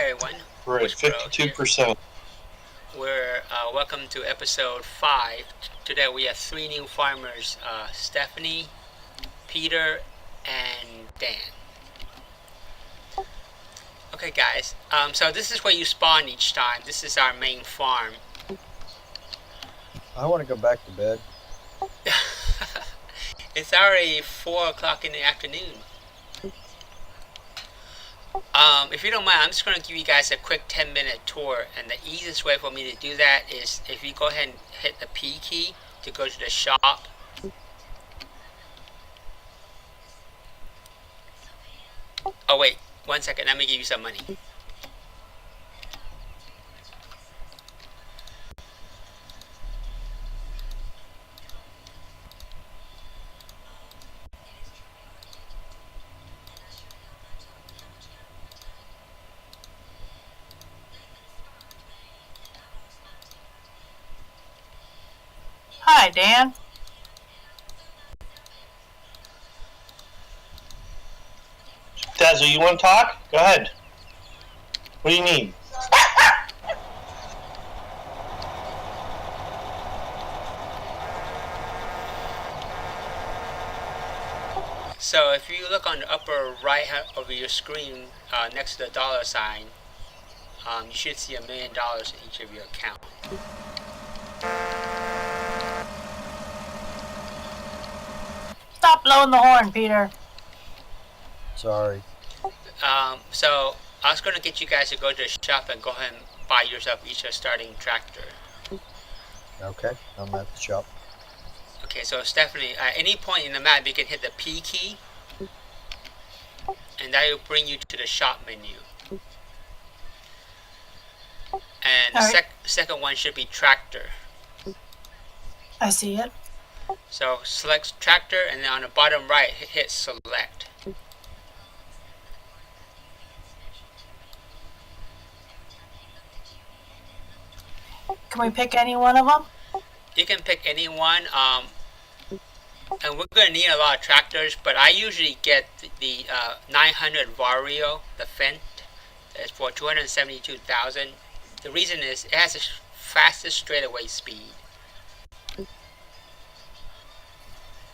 everyone. We're at 52%. We're welcome to episode 5. Today we have 3 new farmers, Stephanie, Peter, and Dan. Okay guys, so this is where you spawn each time. This is our main farm. I want to go back to bed. It's already 4 o'clock in the afternoon. If you don't mind, I'm just going to give you guys a quick 10-minute tour, and the easiest way for me to do that is if you go ahead and hit the P key to go to the shop. Oh wait, 1 second, let me give you some money. Hi, Dan. Dazzle, you want to talk? Go ahead. What do you need? So if you look on the upper right of your screen next to the dollar sign, you should see $1 million in each of your account. Stop blowing the horn, Peter. Sorry. So I was going to get you guys to go to the shop and go ahead and buy yourself each a starting tractor. Okay, I'm at the shop. Okay, so Stephanie, at any point in the map you can hit the P key, and that will bring you to the shop menu. And the second one should be tractor. I see it. So select tractor, and then on the bottom right hit select. Can we pick any one of them? You can pick any one, and we're going to need a lot of tractors, but I usually get the 900 Vario, the Fendt. It's for 272,000. The reason is it has the fastest straightaway speed.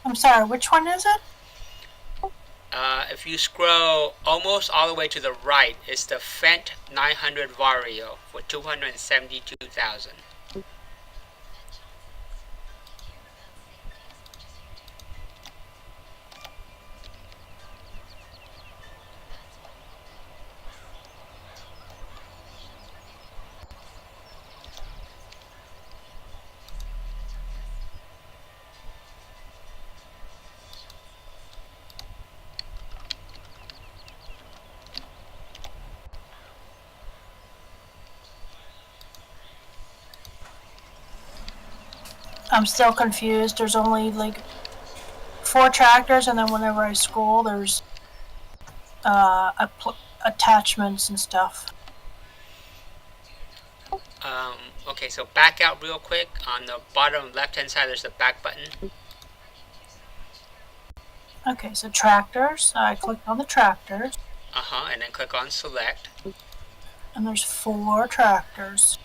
I'm sorry, which one is it? If you scroll almost all the way to the right, it's the Fendt 900 Vario for 272,000. I'm still confused. There's only like 4 tractors, and then whenever I scroll, there's attachments and stuff. Okay, so back out real quick. On the bottom left-hand side, there's the back button. Okay, so tractors. I clicked on the tractors. And then click on select. And there's 4 tractors.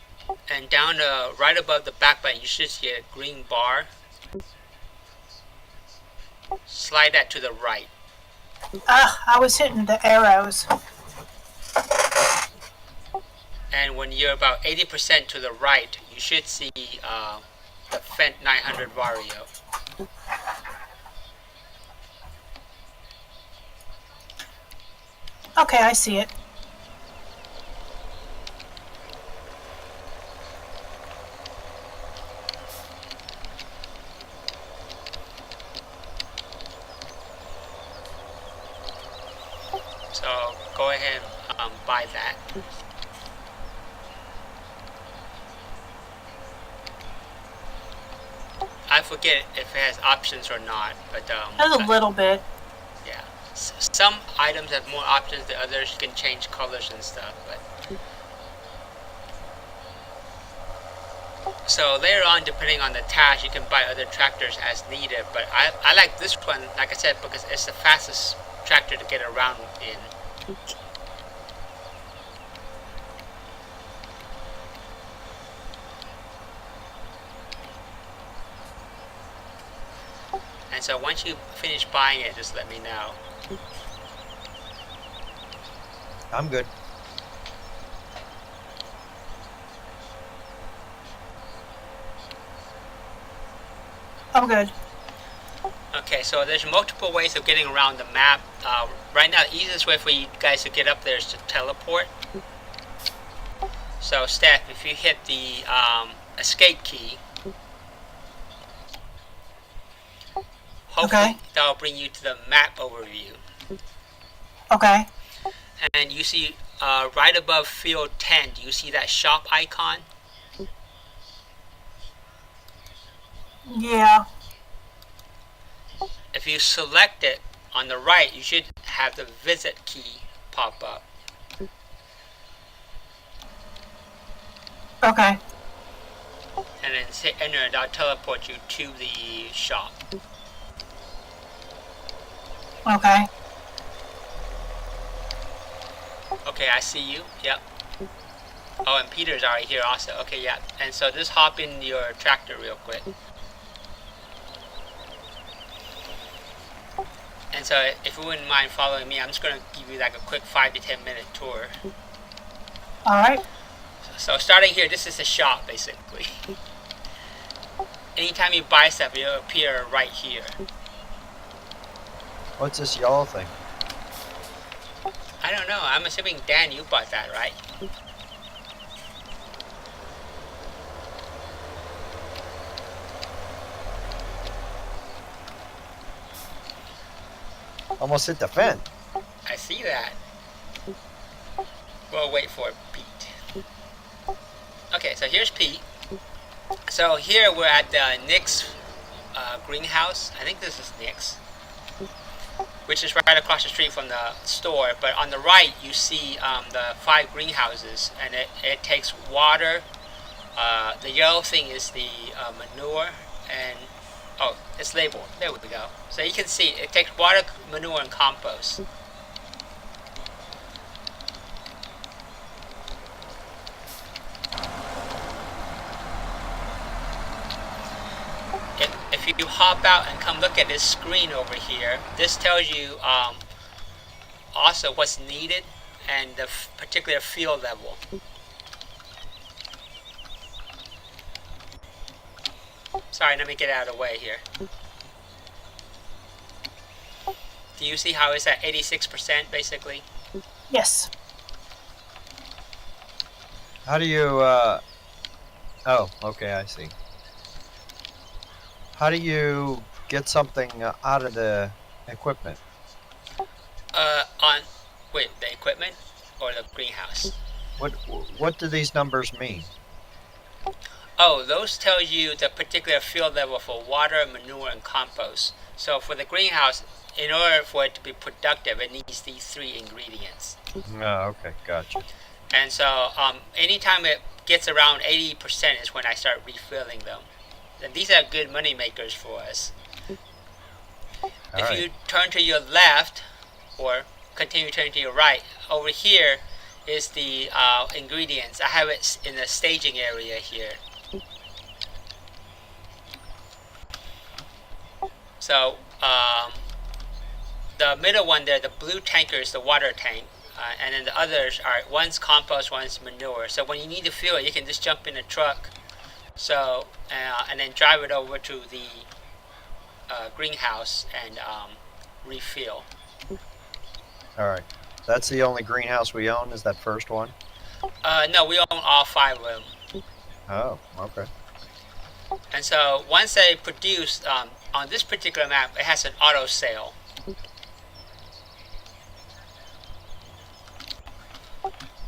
And down right above the back button, you should see a green bar. Slide that to the right. I was hitting the arrows. And when you're about 80% to the right, you should see the Fendt 900 Vario. Okay, I see it. So go ahead and buy that. I forget if it has options or not, but There's a little bit. Yeah, some items have more options than others. You can change colors and stuff, but so later on, depending on the task, you can buy other tractors as needed. But I like this one, like I said, because it's the fastest tractor to get around in. And so once you finish buying it, just let me know. I'm good. I'm good. Okay, so there's multiple ways of getting around the map. Right now, the easiest way for you guys to get up there is to teleport. So, Steph, if you hit the escape key, hopefully that'll bring you to the map overview. Okay. And you see right above field 10, do you see that shop icon? Yeah. If you select it on the right, you should have the visit key pop up. Okay. And then hit enter, and that'll teleport you to the shop. Okay. Okay, I see you. Yep. Oh, and Peter's already here also. Okay, yeah. And so just hop in your tractor real quick. And so if you wouldn't mind following me, I'm just going to give you like a quick 5 to 10 minute tour. Alright. So starting here, this is the shop basically. Anytime you buy stuff, it'll appear right here. What's this yellow thing? I don't know. I'm assuming, Dan, you bought that, right? Almost hit the fence. I see that. We'll wait for Pete. Okay, so here's Pete. So here we're at the Nick's greenhouse. I think this is Nick's, which is right across the street from the store. But on the right, you see the 5 greenhouses, and it takes water. The yellow thing is the manure, and oh, it's labeled. There we go. So you can see it takes water, manure, and compost. If you hop out and come look at this screen over here, this tells you also what's needed and the particular field level. Sorry, let me get out of the way here. Do you see how it's at 86% basically? Yes. How do you, oh, okay, I see. How do you get something out of the equipment? Wait, the equipment or the greenhouse? What do these numbers mean? Oh, those tell you the particular field level for water, manure, and compost. So for the greenhouse, in order for it to be productive, it needs these 3 ingredients. Oh, okay, gotcha. And so anytime it gets around 80% is when I start refilling them. And these are good money makers for us. If you turn to your left, or continue turning to your right, over here is the ingredients. I have it in the staging area here. So the middle one there, the blue tanker, is the water tank. And then the others are, one's compost, one's manure. So when you need to fuel it, you can just jump in a truck. So and then drive it over to the greenhouse and refill. All right. That's the only greenhouse we own, is that first one? No, we own all 5 of them. Oh, okay. And so once they produce, on this particular map, it has an auto sale.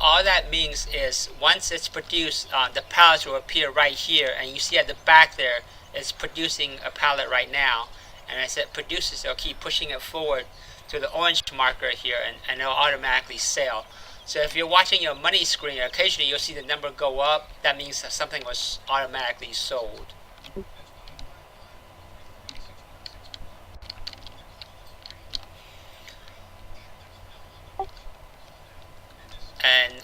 All that means is once it's produced, the pallets will appear right here, and you see at the back there, it's producing a pallet right now. And as it produces, it'll keep pushing it forward to the orange marker here, and it'll automatically sell. So if you're watching your money screen, occasionally you'll see the number go up. That means that something was automatically sold. And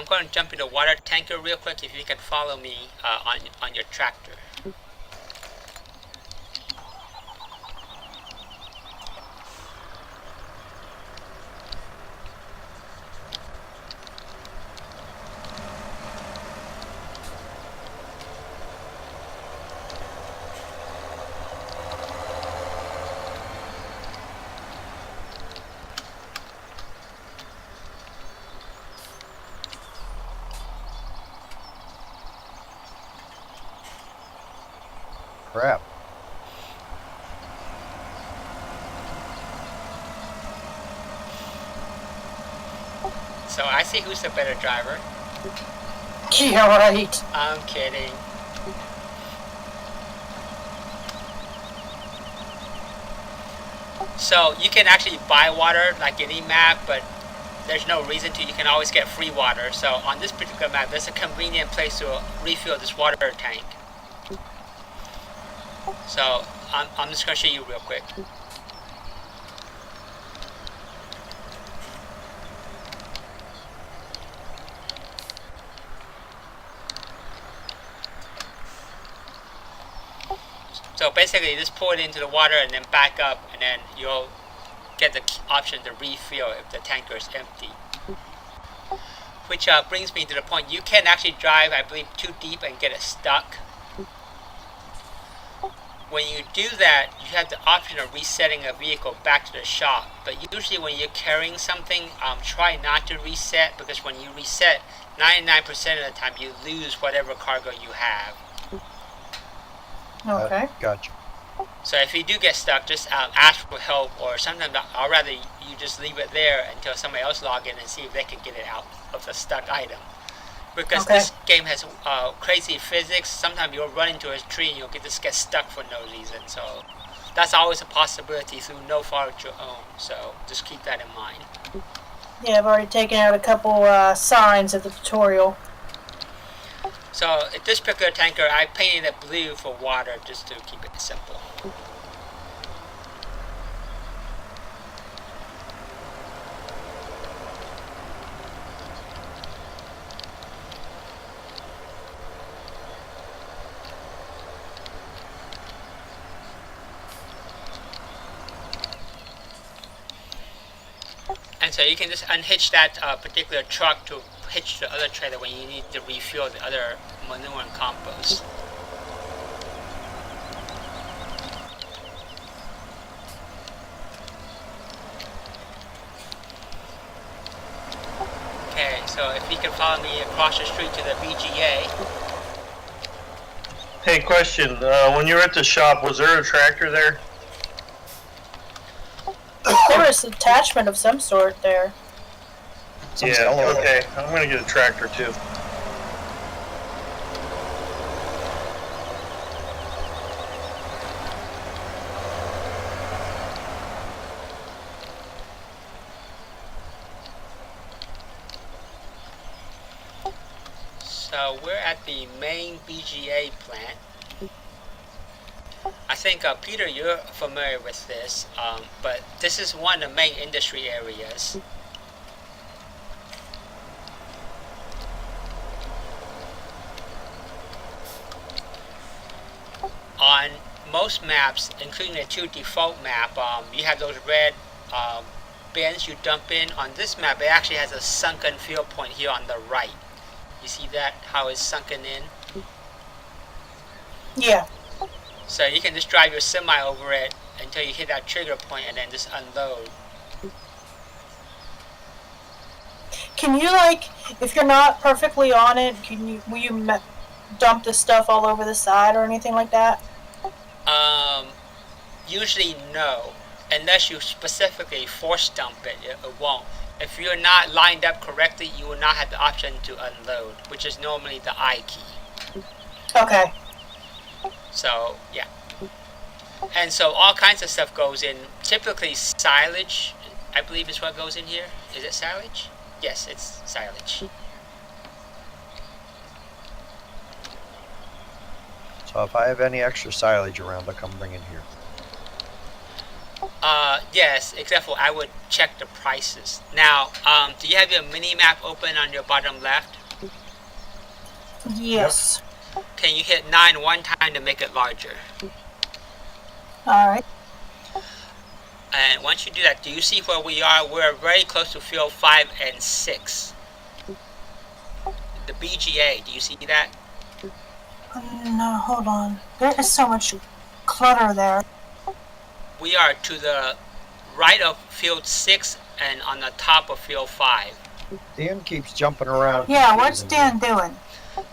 I'm going to jump in the water tanker real quick if you can follow me on your tractor. Crap. So I see who's the better driver. Yeah, right. I'm kidding. So you can actually buy water like any map, but there's no reason to. You can always get free water. So on this particular map, there's a convenient place to refill this water tank. So I'm just going to show you real quick. So basically, just pour it into the water and then back up, and then you'll get the option to refill if the tanker is empty. Which brings me to the point, you can actually drive, I believe, too deep and get it stuck. When you do that, you have the option of resetting a vehicle back to the shop. But usually when you're carrying something, try not to reset, because when you reset, 99% of the time you lose whatever cargo you have. Okay. Gotcha. So if you do get stuck, just ask for help, or sometimes I'd rather you just leave it there until somebody else log in and see if they can get it out of the stuck item. Because Okay. this game has crazy physics. Sometimes you'll run into a tree and you'll just get stuck for no reason. So that's always a possibility through no fault of your own. So just keep that in mind. Yeah, I've already taken out a couple signs of the tutorial. So at this particular tanker, I painted it blue for water just to keep it simple. And so you can just unhitch that particular truck to hitch the other trailer when you need to refuel the other manure and compost. Okay, so if you can follow me across the street to the VGA. Hey, question. When you were at the shop, was there a tractor there? There was an attachment of some sort there. Some Yeah, yellow. okay. I'm gonna get a tractor too. So we're at the main BGA plant. I think, Peter, you're familiar with this, but this is one of the main industry areas. On most maps, including the 2 default map, you have those red bins you dump in. On this map, it actually has a sunken fuel point here on the right. You see that, how it's sunken in? Yeah. So you can just drive your semi over it until you hit that trigger point and then just unload. Can you, like, if you're not perfectly on it, will you dump the stuff all over the side or anything like that? Usually no. Unless you specifically force dump it, it won't. If you're not lined up correctly, you will not have the option to unload, which is normally the I key. Okay. So, yeah. And so all kinds of stuff goes in. Typically silage, I believe, is what goes in here. Is it silage? Yes, it's silage. So if I have any extra silage around, I'll come bring it here. Yes, except for I would check the prices. Now, do you have your mini map open on your bottom left? Yes. Can you hit 9 one time to make it larger? All right. And once you do that, do you see where we are? We're very close to field 5 and 6. The BGA, do you see that? No, hold on. There is so much clutter there. We are to the right of field 6 and on the top of field 5. Dan keeps jumping around. Yeah, what's confusing me. Dan doing?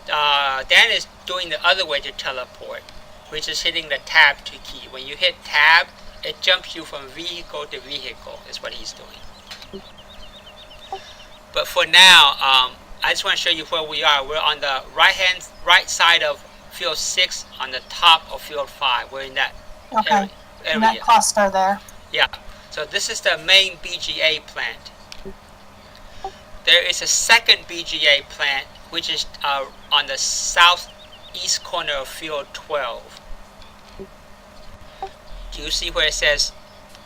Dan is doing the other way to teleport, which is hitting the tab key. When you hit tab, it jumps you from vehicle to vehicle, is what he's doing. But for now, I just want to show you where we are. We're on the right side of field 6 on the top of field 5. We're in that Okay. area. In that cluster there. Yeah. So this is the main BGA plant. There is a second BGA plant, which is on the southeast corner of field 12. Do you see where it says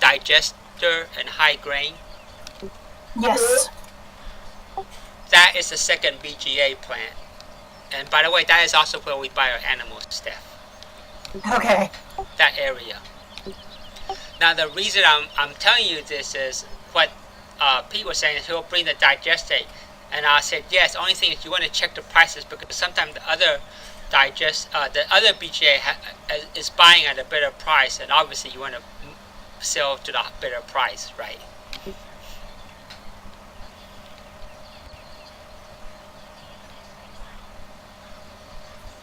digester and high grain? Yes. That is the second BGA plant. And by the way, that is also where we buy our animal stuff. Okay. That area. Now the reason I'm telling you this is what Pete was saying is he'll bring the digester, and I said yes. Only thing is you want to check the prices because sometimes the other BGA is buying at a better price, and obviously you want to sell to the better price, right?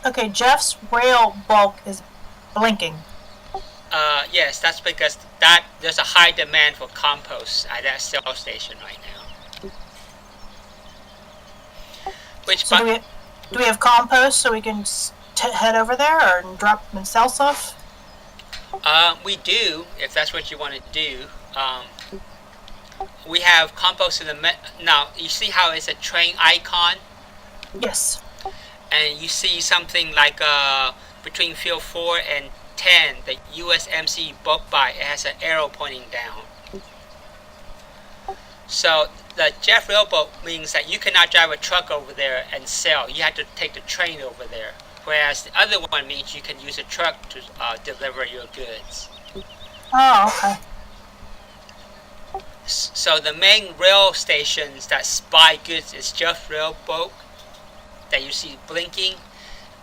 Okay, Jeff's rail bulk is blinking. Yes, that's because there's a high demand for compost at that sales station right now. Which, So do we have compost so we can head over there and drop and sell stuff? we do, if that's what you want to do. We have compost in the now. You see how it's a train icon, Yes. and you see something like between field 4 and 10, the USMC bulk buy. It has an arrow pointing down. So the Jeff Railboat means that you cannot drive a truck over there and sell. You have to take the train over there. Whereas the other one means you can use a truck to deliver your goods. Oh, okay. So the main rail stations that buy goods is Jeff Railboat that you see blinking,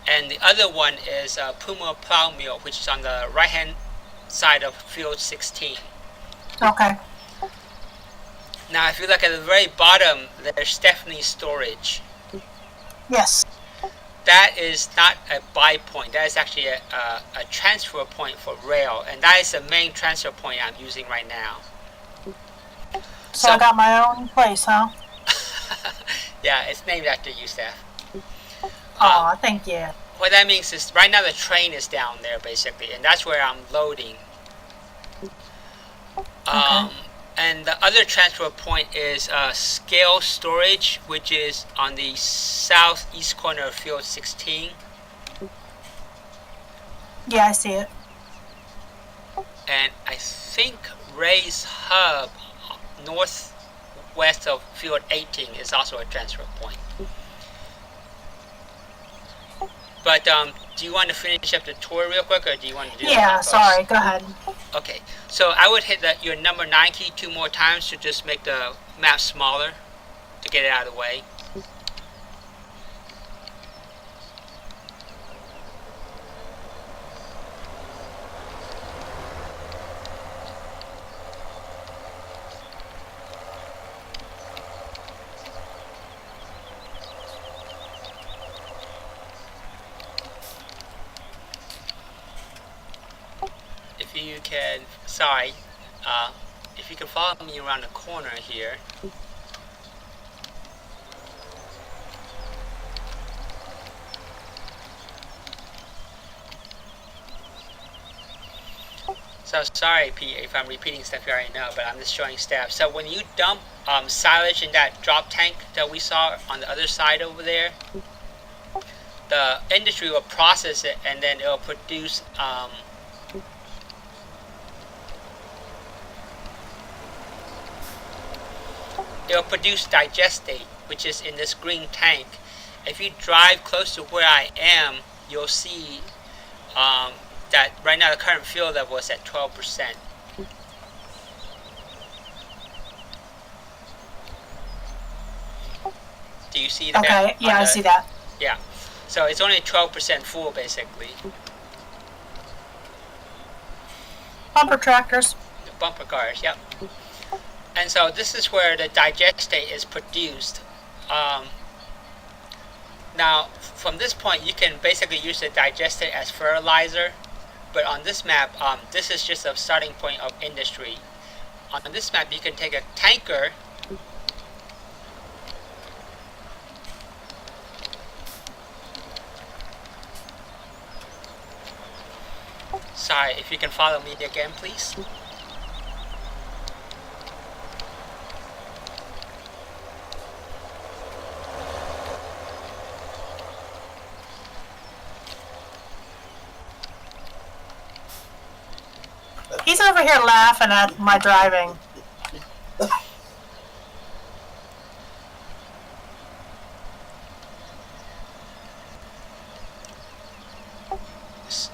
and the other one is Puma Plow Mill, which is on the right hand side of field 16. Okay. Now if you look at the very bottom, there's Stephanie Storage. Yes. That is not a buy point, that is actually a transfer point for rail, and that is the main transfer point I'm using right now. So I got my own place, huh? Yeah, it's named after you, Steph. Aw, thank you. What that means is right now the train is down there basically, and that's where I'm loading. And the other transfer point is Scale Storage, which is on the southeast corner of field 16. Yeah, I see it. And I think Ray's Hub, northwest of field 18, is also a transfer point. But do you want to finish up the tour real quick, or do you want to do Yeah, sorry, go ahead. Okay, so I would hit your number 9 key 2 more times to just make the map smaller to get it out of the way. If you can, if you can follow me around the corner here. So sorry, Pete, if I'm repeating stuff you already know, but I'm just showing stuff. So when you dump silage in that drop tank that we saw on the other side over there, the industry will process it and then it'll produce digestate, which is in this green tank, if you drive close to where I am, you'll see that right now the current fuel level is at 12%. Do you see that? Okay, yeah, I see that. Yeah. So it's only 12% full basically. Bumper tractors. The bumper cars, yep. And so this is where the digestate is produced. Now, from this point, you can basically use the digestate as fertilizer. But on this map, this is just a starting point of industry. On this map, you can take a tanker. Sorry, if you can follow me again, please. He's over here laughing at my driving.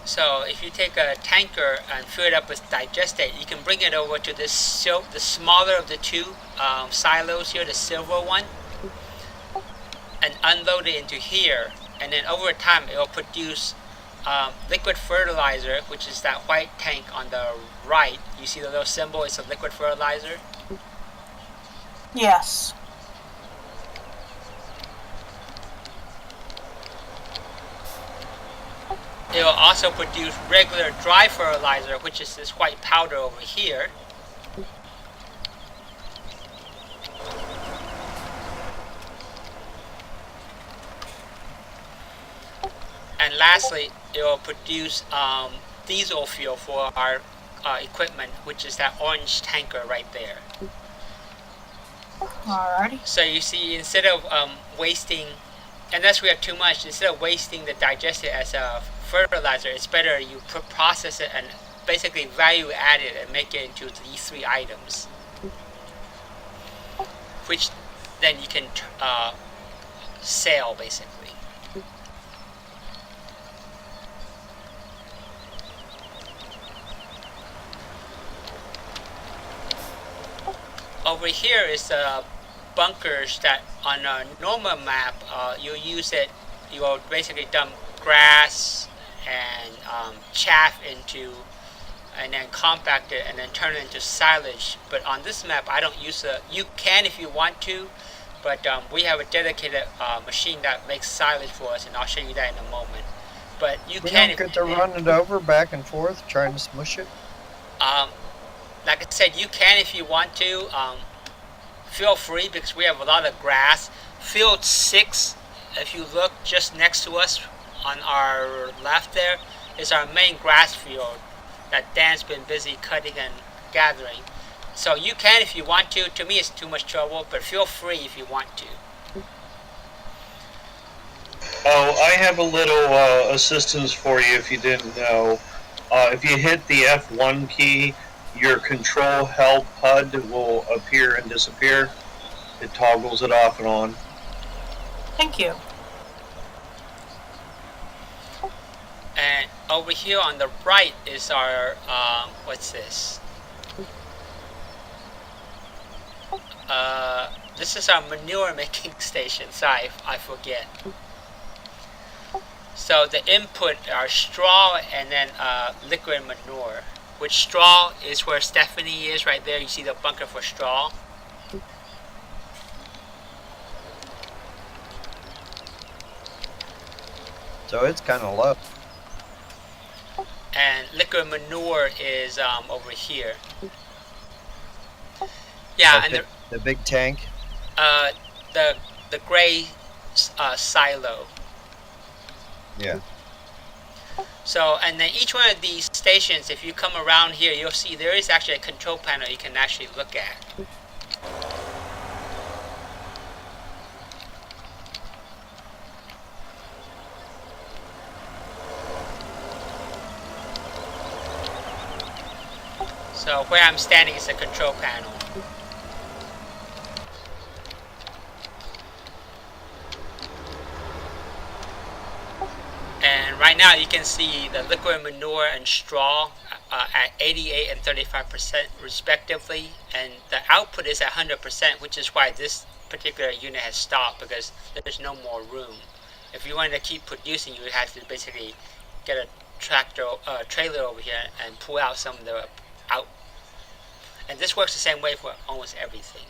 So if you take a tanker and fill it up with digestate, you can bring it over to this the smaller of the two silos here, the silver one, and unload it into here. And then over time, it will produce liquid fertilizer, which is that white tank on the right. You see the little symbol? It's a liquid fertilizer. Yes. It will also produce regular dry fertilizer, which is this white powder over here. And lastly, it will produce diesel fuel for our equipment, which is that orange tanker right there. Alrighty. So you see, instead of wasting, unless we have too much, instead of wasting the digestate as a fertilizer, it's better you process it and basically value add it and make it into these three items, which then you can sell basically. Over here is the bunkers that on a normal map you use it. You will basically dump grass and chaff into, and then compact it and then turn it into silage. But on this map, I don't use it. You can if you want to, but we have a dedicated machine that makes silage for us, and I'll show you that in a moment. But you We can. don't get to run it over back and forth, trying to smush it. Like I said, you can if you want to. Feel free, because we have a lot of grass. Field 6, if you look just next to us on our left there, is our main grass field that Dan's been busy cutting and gathering. So you can if you want to. To me, it's too much trouble, but feel free if you want to. Oh, I have a little assistance for you if you didn't know. If you hit the F1 key, your control held HUD will appear and disappear. It toggles it off and on. Thank you. And over here on the right is our, what's this? This is our manure making station. Sorry, I forget. So the input are straw and then liquid manure. Which straw is where Stephanie is right there. You see the bunker for straw. So it's kind of low. And liquid manure is over here. Yeah, Okay. and The big tank. the gray silo. Yeah. So, and then each one of these stations, if you come around here, you'll see there is actually a control panel you can actually look at. So where I'm standing is the control panel. And right now you can see the liquid manure and straw at 88 and 35% respectively, and the output is at 100%, which is why this particular unit has stopped, because there's no more room. If you wanted to keep producing, you would have to basically get a trailer over here and pull out some of the out. And this works the same way for almost everything.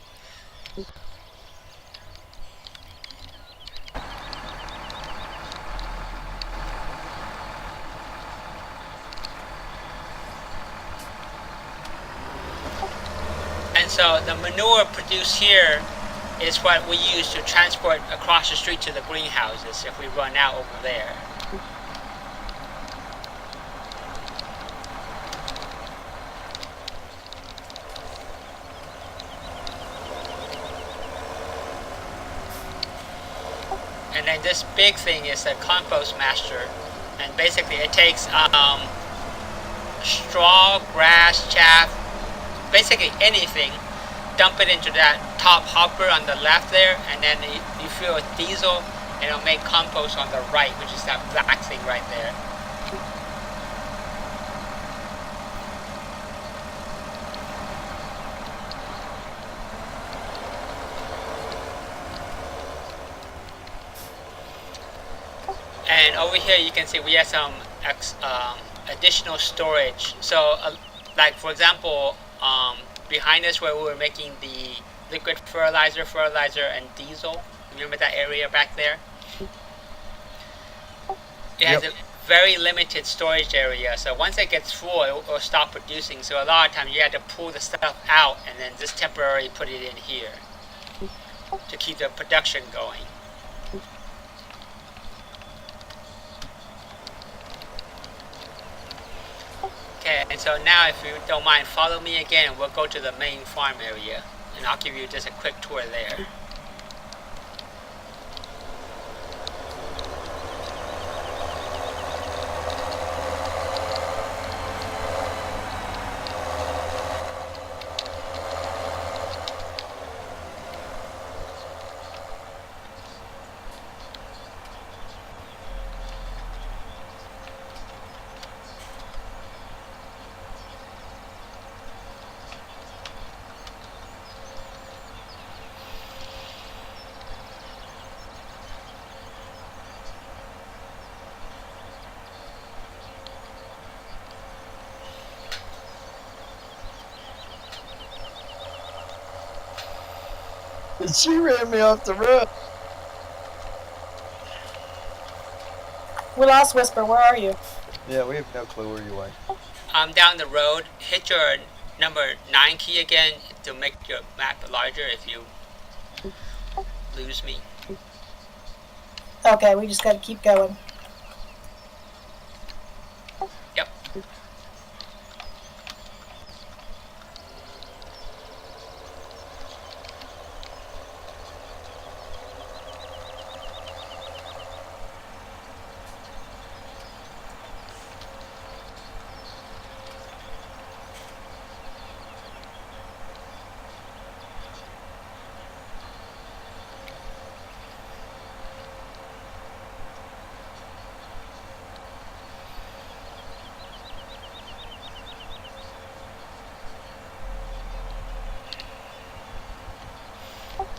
And so the manure produced here is what we use to transport across the street to the greenhouses if we run out over there. And then this big thing is a compost master, and basically it takes straw, grass, chaff, basically anything, dump it into that top hopper on the left there, and then you fill with diesel, and it'll make compost on the right, which is that black thing right there. And over here you can see we have some additional storage. So like for example, behind us where we were making the liquid fertilizer and diesel, remember that area back there? It has a very limited storage area, so once it gets full it will stop producing. So a lot of times you have to pull the stuff out and then just temporarily put it in here to keep the production going. Okay, and so now if you don't mind, follow me again and we'll go to the main farm area, and I'll give you just a quick tour there. She ran me off the road. We lost Whisper. Where are you? Yeah, we have no clue where you went. I'm down the road. Hit your number 9 key again to make your map larger if you lose me. Okay, we just gotta keep going. Yep.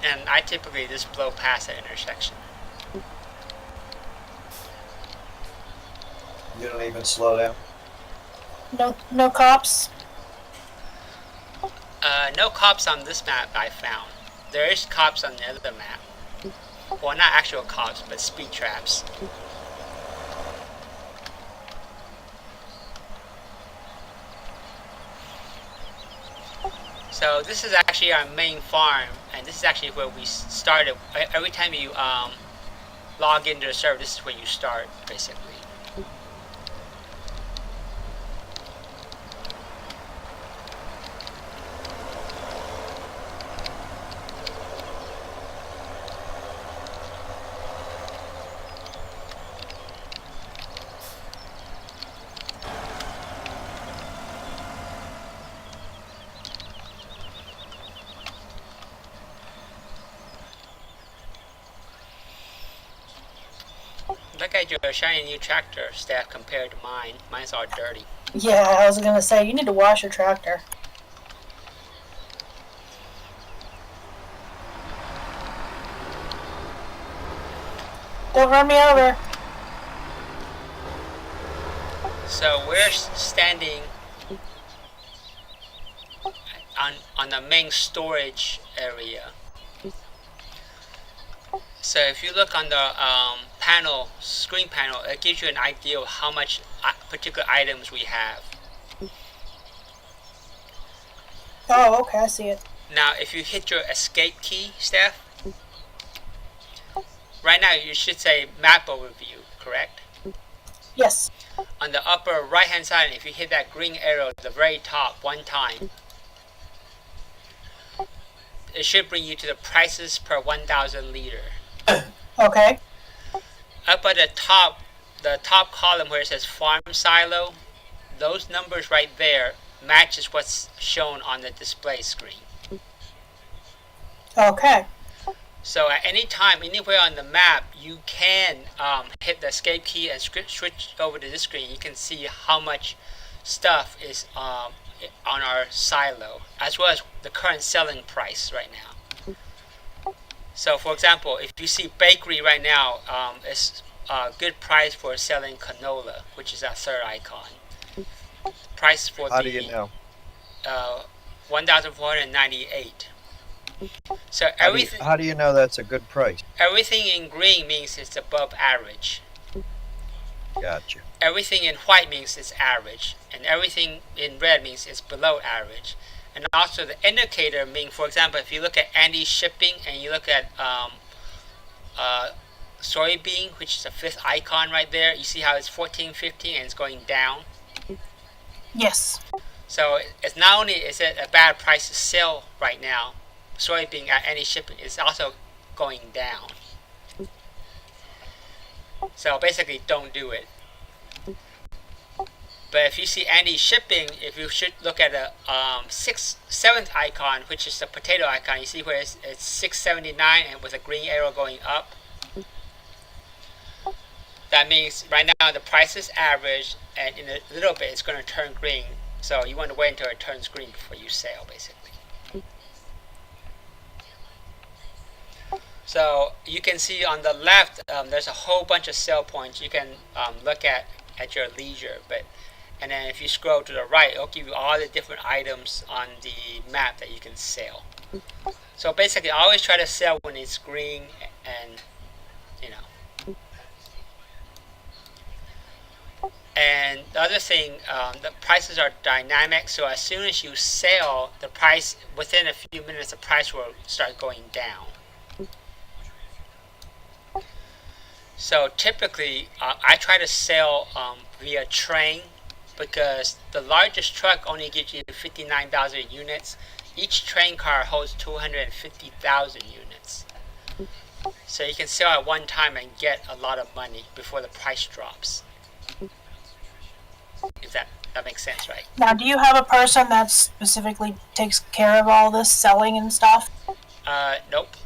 And I typically just blow past that intersection. You don't even slow down. No cops. No cops on this map I found. There is cops on the other map. Well, not actual cops, but speed traps. So this is actually our main farm, and this is actually where we started. Every time you log into the server, this is where you start, basically. Look at your shiny new tractor, Steph, compared to mine. Mine's all dirty. Yeah, I was gonna say you need to wash your tractor. Don't run me over. So we're standing on the main storage area. So if you look on the screen panel, it gives you an idea of how much particular items we have. Oh, okay, I see it. Now, if you hit your escape key, Steph, right now you should say map overview, correct? Yes. On the upper right hand side, if you hit that green arrow at the very top one time, it should bring you to the prices per 1,000 liter. Okay. Up at the top column where it says farm silo, those numbers right there matches what's shown on the display screen. Okay. So at any time, anywhere on the map, you can hit the escape key and switch over to this screen. You can see how much stuff is on our silo, as well as the current selling price right now. So for example, if you see bakery right now, it's a good price for selling canola, which is our third icon. Price for How do you know? 1,498. So everything. How do you know that's a good price? Everything in green means it's above average. Gotcha. Everything in white means it's average, and everything in red means it's below average. And also the indicator means, for example, if you look at Andy's shipping and you look at soybean, which is the fifth icon right there, you see how it's 14.15 and it's going down. Yes. So it's not only is it a bad price to sell right now, soybean at any shipping is also going down. So basically, don't do it. But if you see Andy's shipping, if you should look at the seventh icon, which is the potato icon, you see where it's $6.79 and with a green arrow going up. That means right now the price is average, and in a little bit it's going to turn green. So you want to wait until it turns green before you sell, basically. So you can see on the left, there's a whole bunch of sell points you can look at your leisure. And then if you scroll to the right, it'll give you all the different items on the map that you can sell. So basically, I always try to sell when it's green, and you know. And the other thing, the prices are dynamic. So as soon as you sell, the price within a few minutes, the price will start going down. So typically, I try to sell via train, because the largest truck only gives you 59,000 units. Each train car holds 250,000 units. So you can sell at one time and get a lot of money before the price drops. If that makes sense, right? Now, do you have a person that specifically takes care of all this selling and stuff? Nope.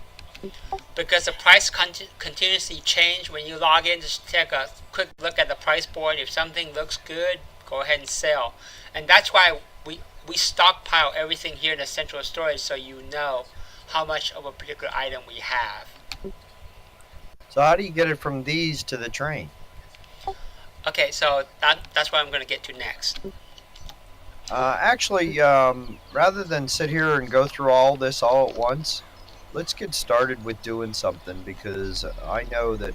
Because the price continuously change. When you log in, just take a quick look at the price board. If something looks good, go ahead and sell. And that's why we stockpile everything here in the central storage, so you know how much of a particular item we have. So how do you get it from these to the train? Okay, so that's what I'm going to get to next. Actually, rather than sit here and go through all this all at once, let's get started with doing something, because I know that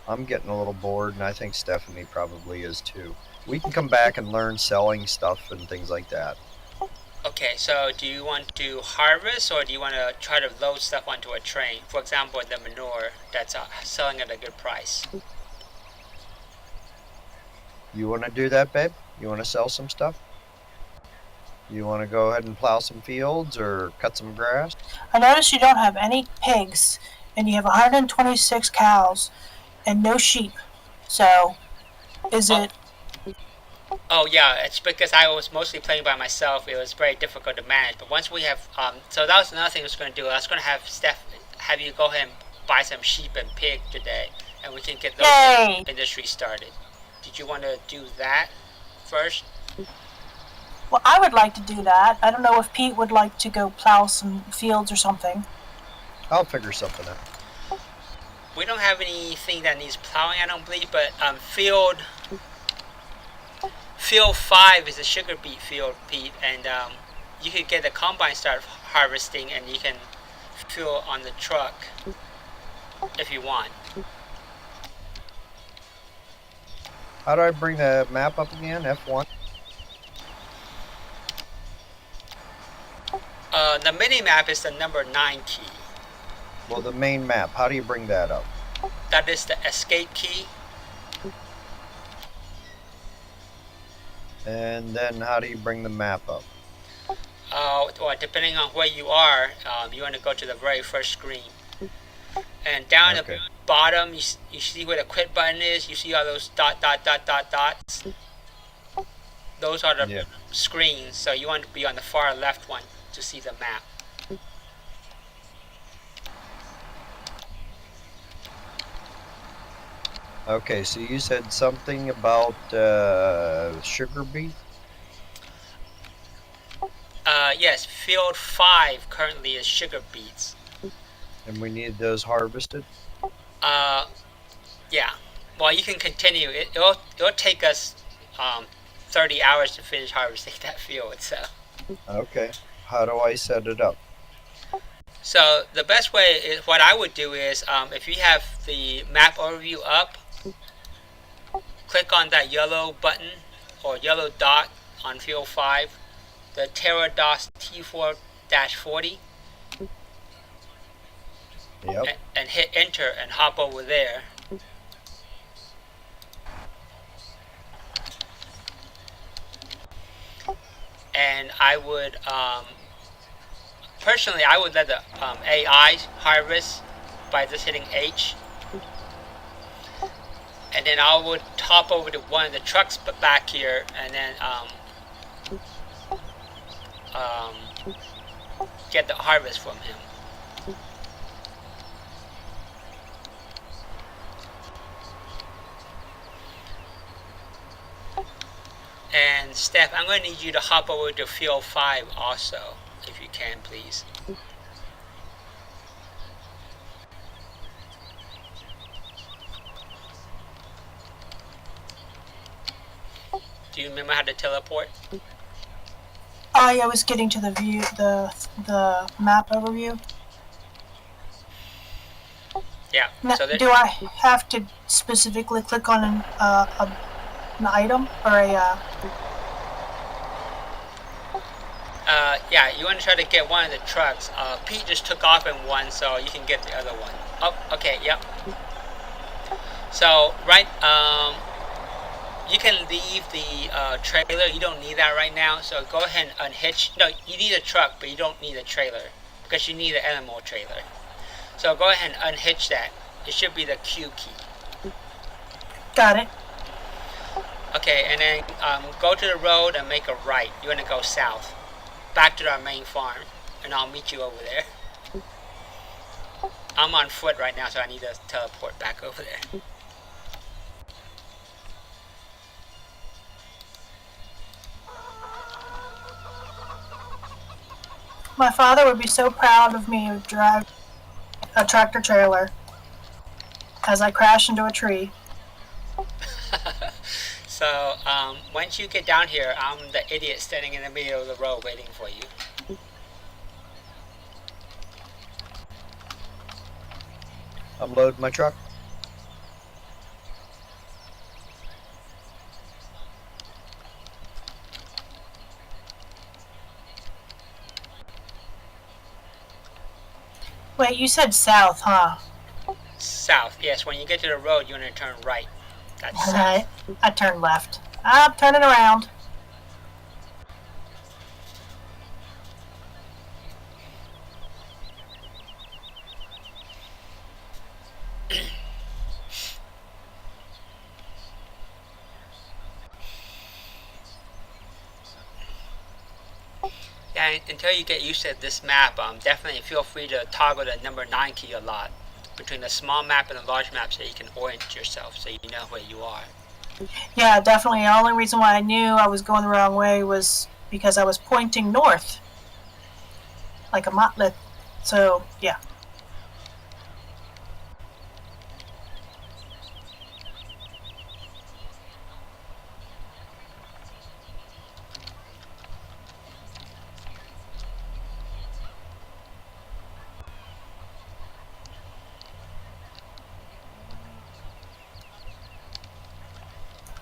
I'm getting a little bored, and I think Stephanie probably is too. We can come back and learn selling stuff and things like that. Okay, so do you want to harvest, or do you want to try to load stuff onto a train? For example, the manure that's selling at a good price. You want to do that, babe? You want to sell some stuff? You want to go ahead and plow some fields or cut some grass? I notice you don't have any pigs, and you have 126 cows, and no sheep. So, is it... Oh yeah, it's because I was mostly playing by myself. It was very difficult to manage. But once we have, so that was another thing I was going to do. I was going to have Steph, have you go ahead and buy some sheep and pig today, and we can get those Yay! industries started. Did you want to do that first? Well, I would like to do that. I don't know if Pete would like to go plow some fields or something. I'll figure something out. We don't have anything that needs plowing, I don't believe, but field 5 is a sugar beet field, Pete, and you could get the combine start harvesting, and you can fill on the truck if you want. How do I bring the map up again? F1? The mini map is the number 9 key. Well, the main map, how do you bring that up? That is the escape key. And then how do you bring the map up? Well, depending on where you are, you want to go to the very first screen. And down at the bottom, you see where the quit button is. You see all those dots. Those are the screens. So you want to be on the far left one to see the map. Okay, so you said something about sugar beet? Yes, field 5 currently is sugar beets. And we need those harvested? Yeah. Well, you can continue. It'll take us 30 hours to finish harvesting that field. So. Okay. How do I set it up? So the best way is what I would do is if you have the map overview up, click on that yellow button or yellow dot on field 5, the TerraDOS T4-40, Yep. and hit enter and hop over there. And I would, personally, I would let the AI harvest by just hitting H. And then I would hop over to one of the trucks back here and then get the harvest from him. And Steph, I'm going to need you to hop over to field 5 also, if you can, please. Do you remember how to teleport? I was getting to the view, the map overview. Yeah. Now, So do I have to specifically click on an item or a? Yeah, you want to try to get one of the trucks. Pete just took off in one, so you can get the other one. Oh, okay, yep. So, right, you can leave the trailer. You don't need that right now, so go ahead and unhitch. No, you need a truck, but you don't need a trailer, because you need an animal trailer. So go ahead and unhitch that. It should be the Q key. Got it. Okay, and then go to the road and make a right. You want to go south, back to our main farm, and I'll meet you over there. I'm on foot right now, so I need to teleport back over there. My father would be so proud of me to drive a tractor trailer as I crash into a tree. So, once you get down here, I'm the idiot standing in the middle of the road waiting for you. Unload my truck. Wait, you said south, huh? South, yes. When you get to the road, you want to turn right. That's south. Right. I turned left. I'm turning around. Yeah, until you get used to this map, definitely feel free to toggle the number 9 key a lot. between the small map and the large map so you can orient yourself so you know where you are. Yeah, definitely. The only reason why I knew I was going the wrong way was because I was pointing north, like a motlith. So, yeah.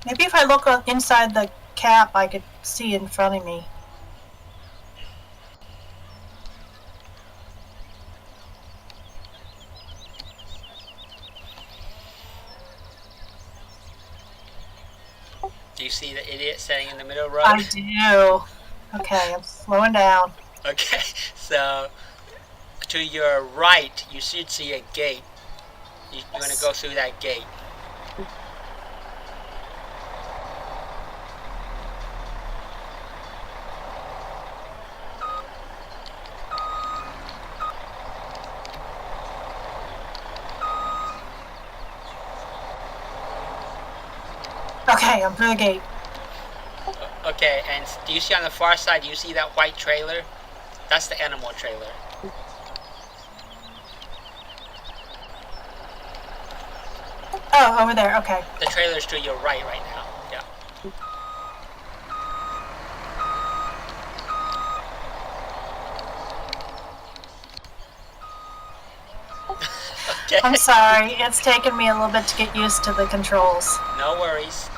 Maybe if I look inside the cap, I could see in front of me. Do you see the idiot standing in the middle of the road? I do. Okay, I'm slowing down. Okay, so to your right, you should see a gate. You want to go through that gate. Okay, I'm through the gate. Okay, and do you see on the far side, do you see that white trailer? That's the animal trailer. Oh, over there, okay. The trailer's to your right now. Yeah. Okay. I'm sorry, it's taken me a little bit to get used to the controls. No worries.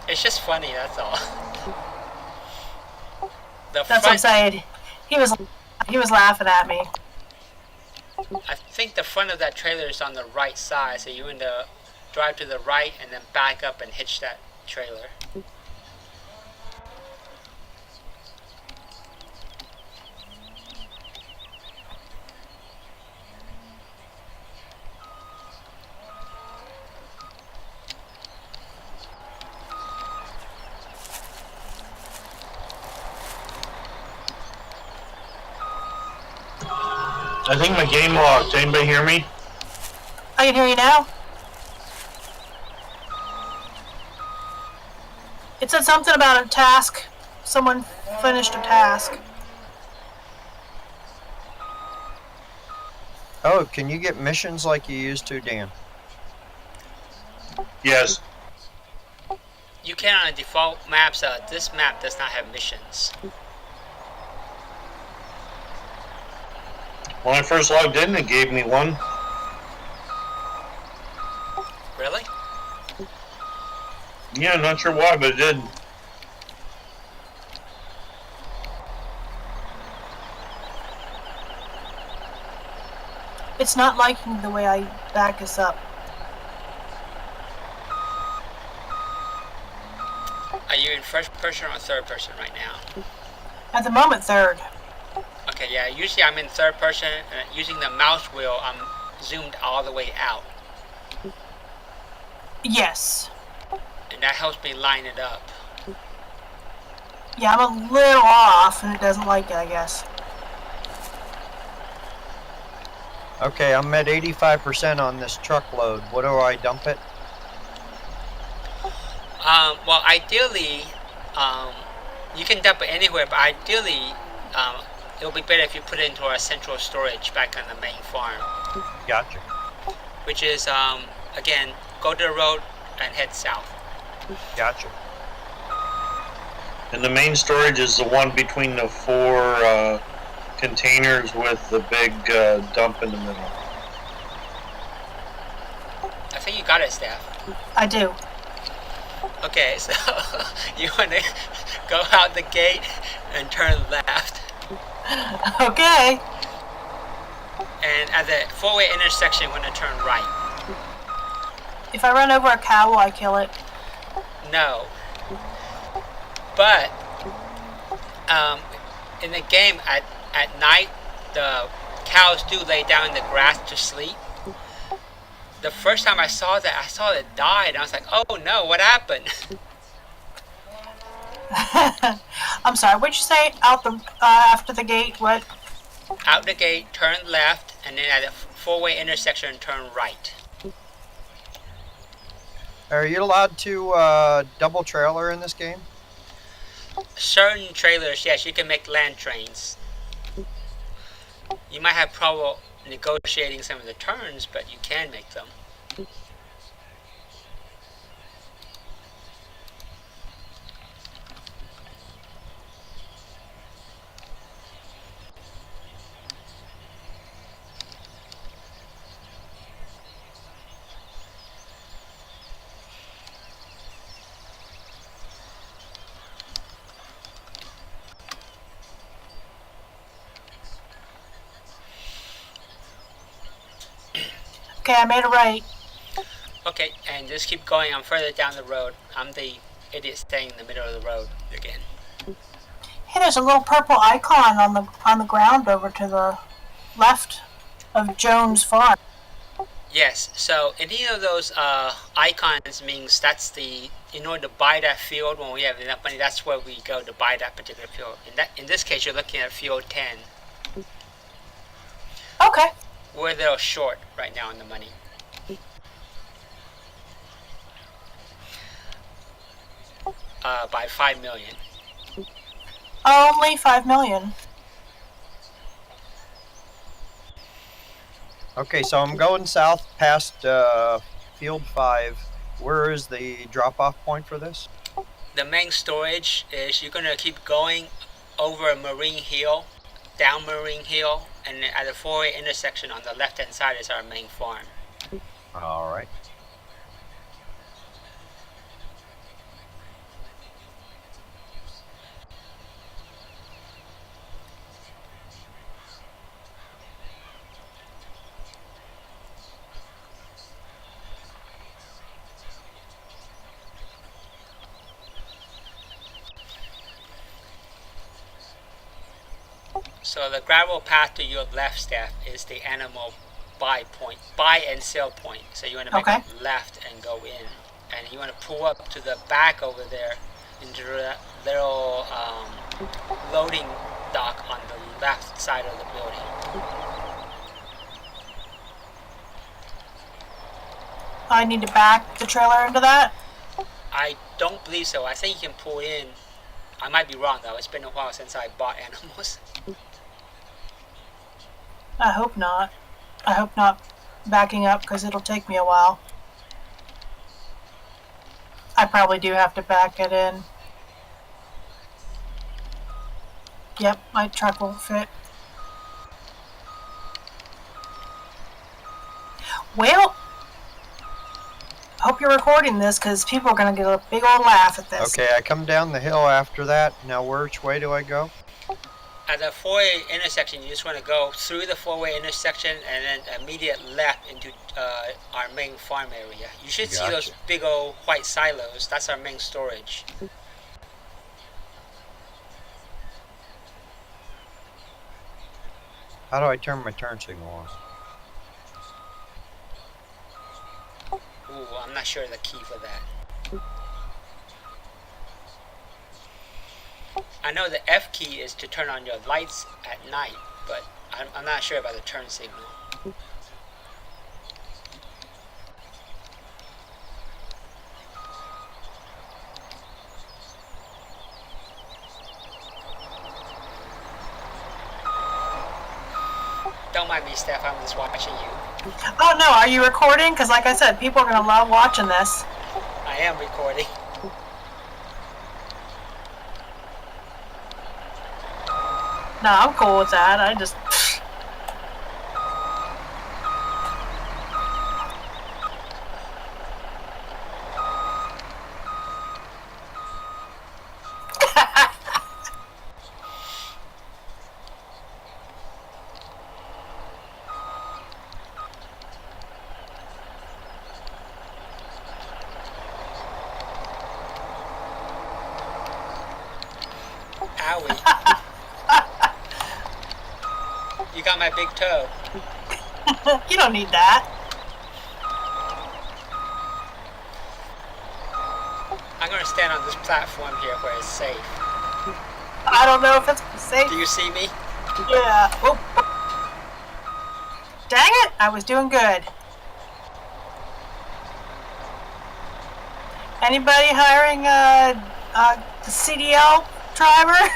It's just funny, that's all. That's what I'm saying. He was laughing at me. I think the front of that trailer is on the right side, so you want to drive to the right and then back up and hitch that trailer. I think my game locked. Anybody hear me? I can hear you now. It said something about a task. Someone finished a task. Oh, can you get missions like you used to, Dan? Yes. You can on the default maps. This map does not have missions. When I first logged in, it gave me one. Really? Yeah, I'm not sure why, but it did. It's not liking the way I back us up. Are you in first person or third person right now? At the moment, third. Okay, yeah, usually I'm in third person, and using the mouse wheel, I'm zoomed all the way out. Yes. And that helps me line it up. Yeah, I'm a little off, and it doesn't like it, I guess. Okay, I'm at 85% on this truckload. What do I dump it? Well, ideally, you can dump it anywhere, but ideally, it'll be better if you put it into our central storage back on the main farm. Gotcha. Which is, again, go to the road and head south. Gotcha. And the main storage is the one between the four containers with the big dump in the middle. I think you got it, Steph. I do. Okay, so you want to go out the gate and turn left. Okay. And at the four-way intersection, you want to turn right. If I run over a cow, will I kill it? No. But in the game, at night, the cows do lay down in the grass to sleep. The first time I saw it died, and I was like, oh no, what happened? I'm sorry, what'd you say? Out the after the gate, what? Out the gate, turn left, and then at the four-way intersection and turn right. Are you allowed to double trailer in this game? Certain trailers, yes, you can make land trains. You might have trouble negotiating some of the turns, but you can make them. Okay, I made a right. Okay, and just keep going. I'm further down the road. I'm the idiot staying in the middle of the road again. Hey, there's a little purple icon on the ground over to the left of Jones Farm. Yes, so any of those icons means that's in order to buy that field when we have enough money, that's where we go to buy that particular field. In this case, you're looking at field 10. Okay. We're a little short right now on the money. By 5 million. Only 5 million. Okay, so I'm going south past field 5. Where is the drop-off point for this? The main storage is you're gonna keep going over Marine Hill, down Marine Hill, and at the four-way intersection on the left-hand side is our main farm. All right. So the gravel path to your left, Steph, is the animal buy and sell point. So you want to make Okay. a left and go in, and you want to pull up to the back over there into the little loading dock on the left side of the building. I need to back the trailer into that. I don't believe so. I think you can pull in. I might be wrong though. It's been a while since I bought animals. I hope not. I hope not backing up because it'll take me a while. I probably do have to back it in. Yep, my truck won't fit. Well, hope you're recording this because people are going to get a big old laugh at this. Okay, I come down the hill after that. Now, which way do I go? At the four-way intersection, you just want to go through the four-way intersection and then immediate left into our main farm area. You should see those Gotcha. big old white silos. That's our main storage. How do I turn my turn signal on? Ooh, I'm not sure the key for that. I know the F key is to turn on your lights at night, but I'm not sure about the turn signal. Don't mind me, Steph, I'm just watching you. Oh no, are you recording? Because like I said, people are going to love watching this. I am recording. No, I'm cool with that. I just... Owie. You got my big toe. You don't need that. I'm going to stand on this platform here where it's safe. I don't know if it's safe. Do you see me? Yeah. Oh. Dang it! I was doing good. Anybody hiring a CDL driver?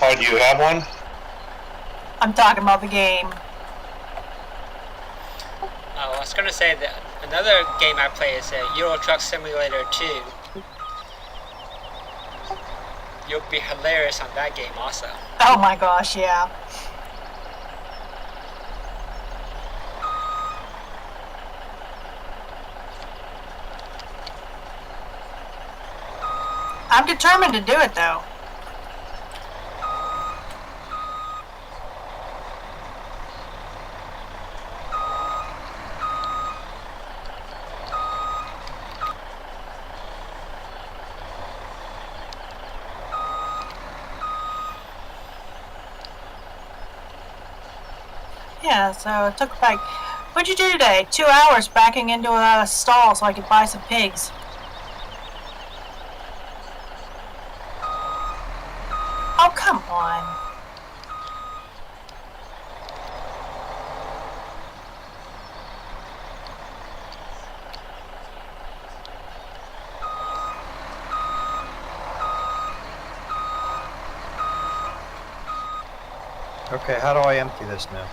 Oh, do you have one? I'm talking about the game. I was gonna say that another game I play is Euro Truck Simulator 2. You'll be hilarious on that game also. Oh my gosh, yeah. I'm determined to do it though. Yeah, so it took like, what'd you do today? 2 hours backing into a stall so I could buy some pigs. Oh, come on. Okay, how do I empty this now?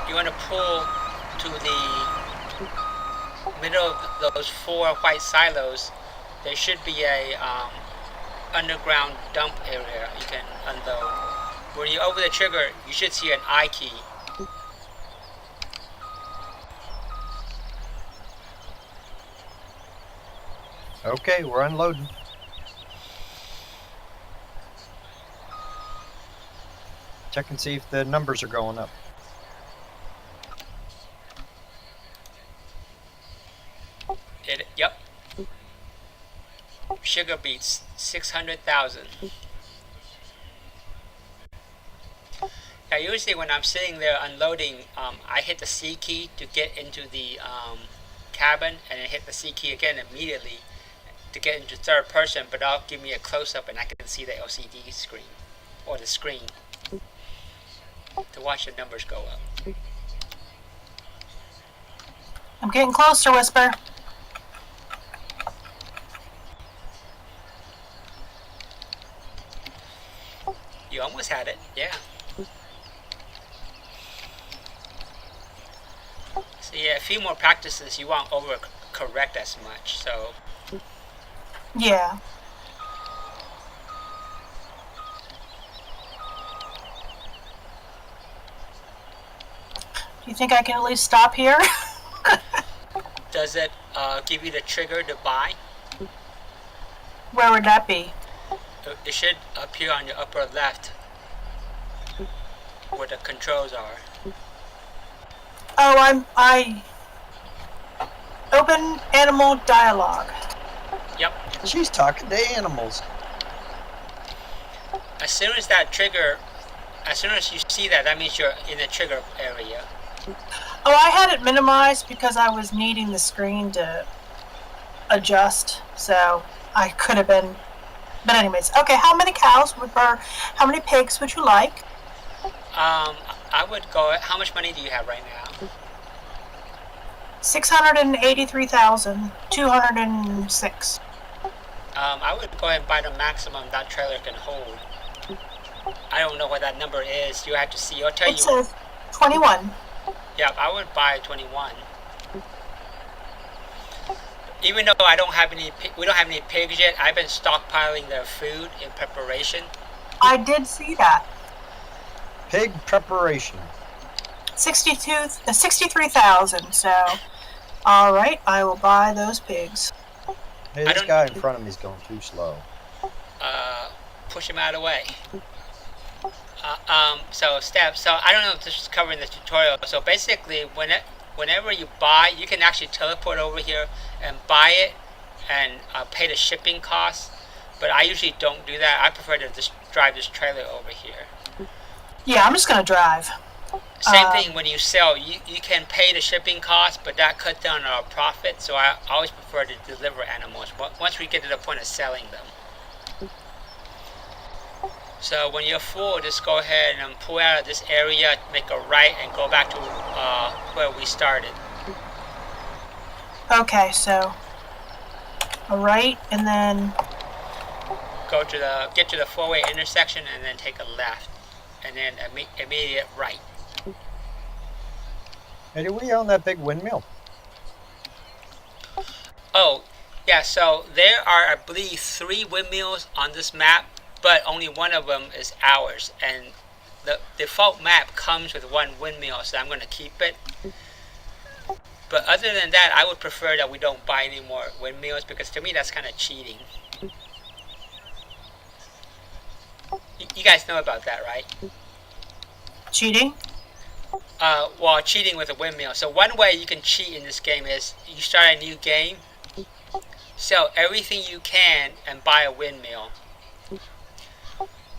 You want to pull to the middle of those 4 white silos. There should be a underground dump area you can unload. When you open the trigger, you should see an I key. Okay, we're unloading. Check and see if the numbers are going up. Yep. Sugar beets 600,000. Now usually when I'm sitting there unloading, I hit the C key to get into the cabin, and then hit the C key again immediately to get into third person, but that'll give me a close-up and I can see the LCD screen, or the screen, to watch the numbers go up. I'm getting closer, Whisper. You almost had it, yeah. So yeah, a few more practices, you won't overcorrect as much, so. Yeah. Do you think I can at least stop here? Does it give you the trigger to buy? Where would that be? It should appear on your upper left where the controls are. Oh, I open animal dialogue. Yep. She's talking to animals. As soon as that trigger, as soon as you see that, that means you're in the trigger area. Oh, I had it minimized because I was needing the screen to adjust, so I could have been. But anyways, okay. How many cows or how many pigs would you like? I would go. How much money do you have right now? 683,206. I would go ahead and buy the maximum that trailer can hold. I don't know what that number is. You have to see. I'll tell you. It says 21. Yeah, I would buy 21. Even though I don't have any, we don't have any pigs yet. I've been stockpiling their food in preparation. I did see that. Pig preparation. 63,000. So, all right, I will buy those pigs. Hey, this guy in front of me is going too slow. Push him out of the way. So steps. So I don't know if this is covering the tutorial. So basically, whenever you buy, you can actually teleport over here and buy it and pay the shipping costs. But I usually don't do that. I prefer to just drive this trailer over here. Yeah, I'm just gonna drive. Same thing when you sell. You can pay the shipping costs, but that cuts down our profit. So I always prefer to deliver animals once we get to the point of selling them. So when you're full, just go ahead and pull out of this area, make a right, and go back to where we started. Okay, so a right, and then Get to the four-way intersection, and then take a left, and then immediate right. Hey, do we own that big windmill? Oh, yeah. So there are, I believe, 3 windmills on this map, but only one of them is ours, and the default map comes with 1 windmill, so I'm going to keep it. But other than that, I would prefer that we don't buy any more windmills, because to me that's kind of cheating. You guys know about that, right? cheating. Well, cheating with a windmill. So one way you can cheat in this game is you start a new game, sell everything you can, and buy a windmill.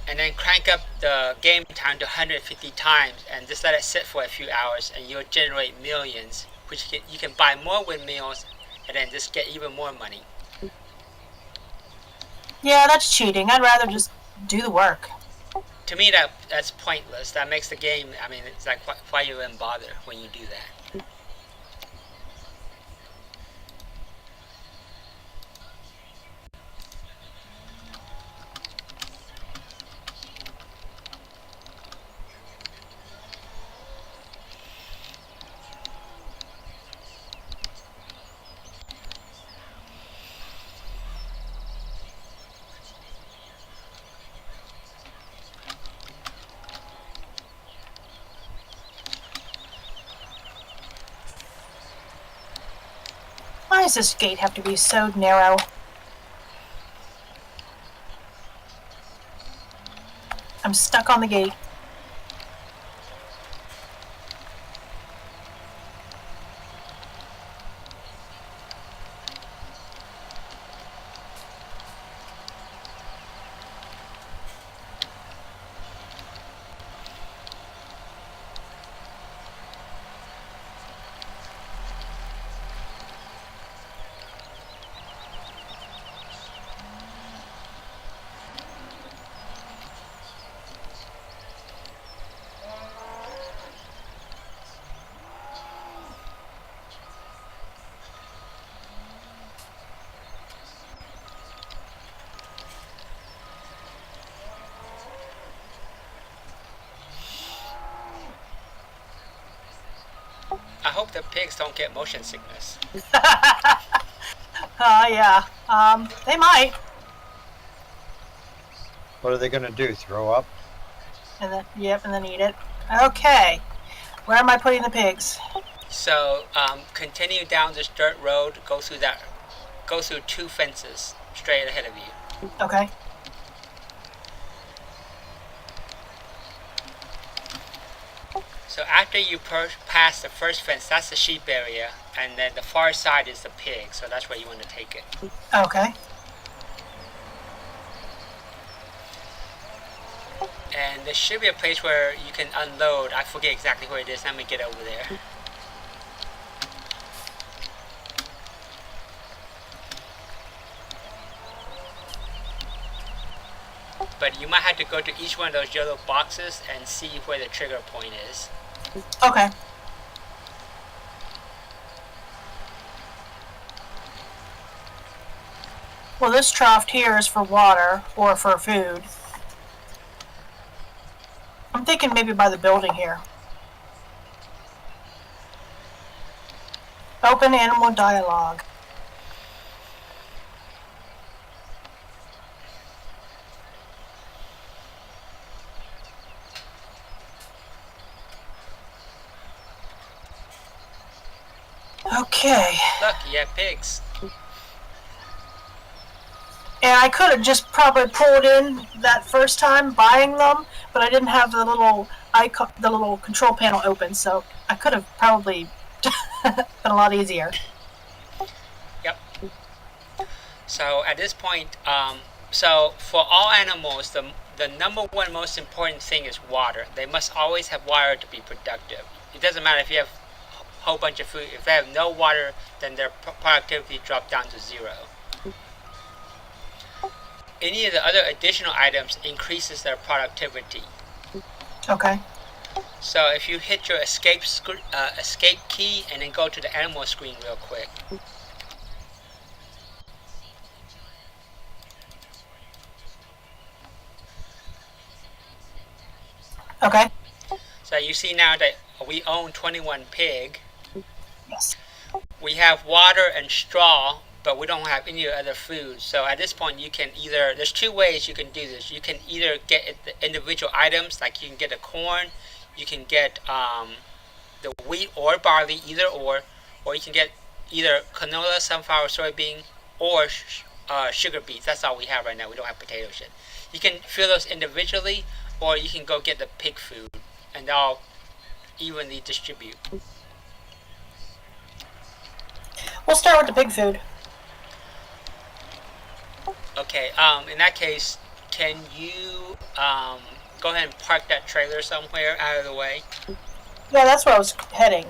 And then crank up the game time to 150 times and just let it sit for a few hours, and you'll generate millions, which you can buy more windmills and then just get even more money. Yeah, that's cheating. I'd rather just do the work. To me, that's pointless. That makes the game, I mean, it's like, why you even bother when you do that? Why does this gate have to be so narrow? I'm stuck on the gate. I hope the pigs don't get motion sickness. Yeah. They might. What are they going to do? Throw up? And then, yep, and then eat it. Okay. Where am I putting the pigs? So continue down this dirt road. Go through 2 fences straight ahead of you. Okay. So after you pass the first fence, that's the sheep area, and then the far side is the pig. So that's where you want to take it. Okay. And there should be a place where you can unload. I forget exactly where it is. Let me get over there. But you might have to go to each one of those yellow boxes and see where the trigger point is. Okay. Well, this trough here is for water or for food. I'm thinking maybe by the building here. Open animal dialogue. Okay. Look, you have pigs. And I could have just probably pulled in that first time buying them, but I didn't have the little icon, the little control panel open, so I could have probably been a lot easier. Yep. So at this point, so for all animals, the number one most important thing is water. They must always have water to be productive. It doesn't matter if you have a whole bunch of food. If they have no water, then their productivity drops down to 0. any of the other additional items increases their productivity. Okay. So if you hit your escape key and then go to the animal screen real quick. Okay. So you see now that we own 21 pig. Yes. We have water and straw, but we don't have any other food. So at this point, you can either, there's two ways you can do this. You can either get the individual items, like you can get the corn, you can get the wheat or barley, either or you can get either canola, sunflower, soybean, or sugar beets. That's all we have right now. We don't have potatoes yet. You can fill those individually, or you can go get the pig food, and they'll evenly distribute. We'll start with the pig food. Okay, in that case, can you go ahead and park that trailer somewhere out of the way? Yeah, that's where I was heading.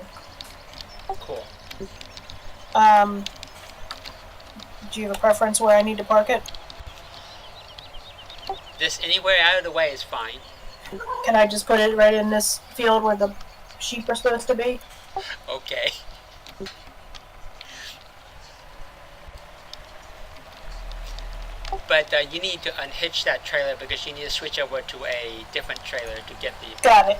Cool. Do you have a preference where I need to park it? Just anywhere out of the way is fine. Can I just put it right in this field where the sheep are supposed to be? Okay. But you need to unhitch that trailer because you need to switch over to a different trailer to get the... Got it.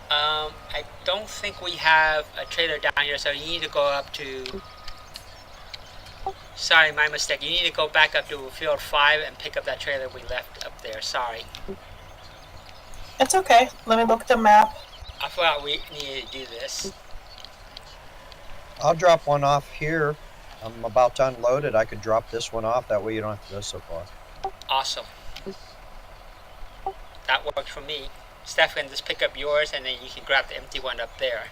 I don't think we have a trailer down here, so you need to go up to... Sorry, my mistake. You need to go back up to field 5 and pick up that trailer we left up there. Sorry. It's okay. Let me look at the map. I forgot we needed to do this. I'll drop one off here. I'm about to unload it. I could drop this one off. That way you don't have to go so far. Awesome. That worked for me. Steph can just pick up yours and then you can grab the empty one up there.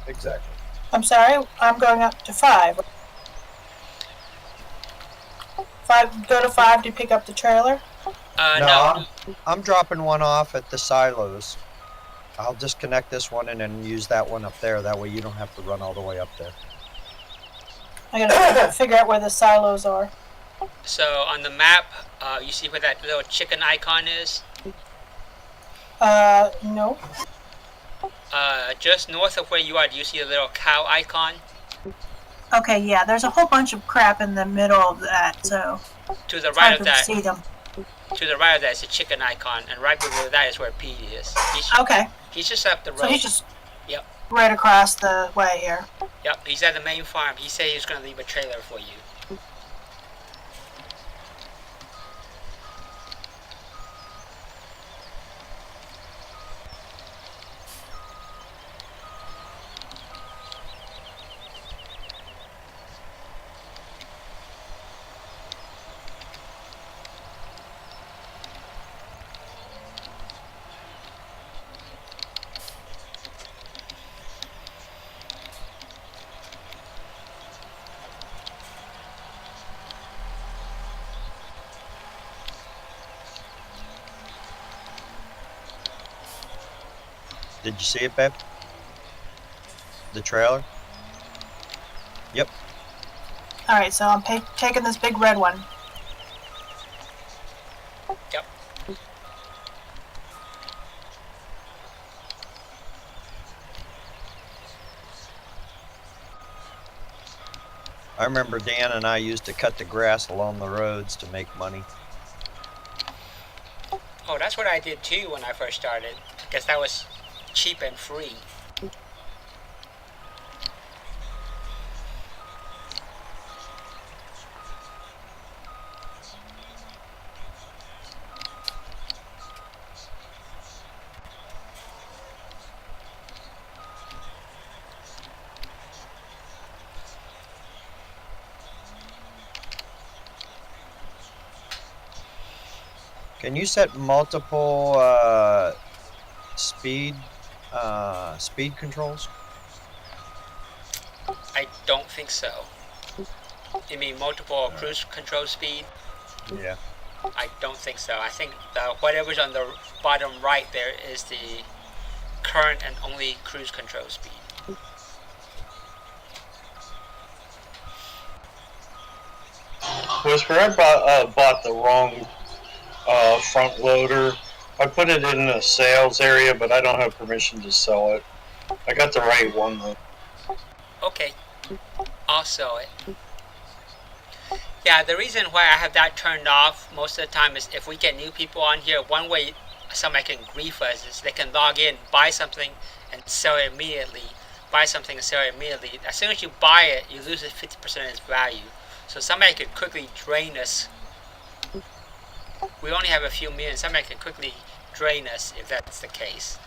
Exactly. I'm sorry. I'm going up to 5. 5. Go to 5 to pick up the trailer. No. I'm dropping one off at the silos. I'll disconnect this one and then use that one up there. That way you don't have to run all the way up there. I gotta figure out where the silos are. So on the map, you see where that little chicken icon is? No. Just north of where you are, do you see a little cow icon? Okay, yeah, there's a whole bunch of crap in the middle of that, so To the it's right hard of to that, see them. to the right of that is a chicken icon, and right below that is where Pete is. Okay, He's just up the road. so he's just Yep. right across the way here. Yep, he's at the main farm. He said he's going to leave a trailer for you. Did you see it, babe? The trailer? Yep. Alright, so I'm taking this big red one. Yep. I remember Dan and I used to cut the grass along the roads to make money. Oh, that's what I did too when I first started. Because that was cheap and free. Can you set multiple speed controls? I don't think so. You mean multiple cruise control speed? Yeah. I don't think so. I think whatever's on the bottom right there is the current and only cruise control speed. Whisper, I bought the wrong front loader. I put it in the sales area, but I don't have permission to sell it. I got the right one though. Okay, I'll sell it. Yeah, the reason why I have that turned off most of the time is if we get new people on here, one way somebody can grief us is they can log in, buy something, and sell it immediately. Buy something and sell it immediately. As soon as you buy it, you lose 50% of its value. So somebody could quickly drain us. We only have a few million. Somebody could quickly drain us if that's the case.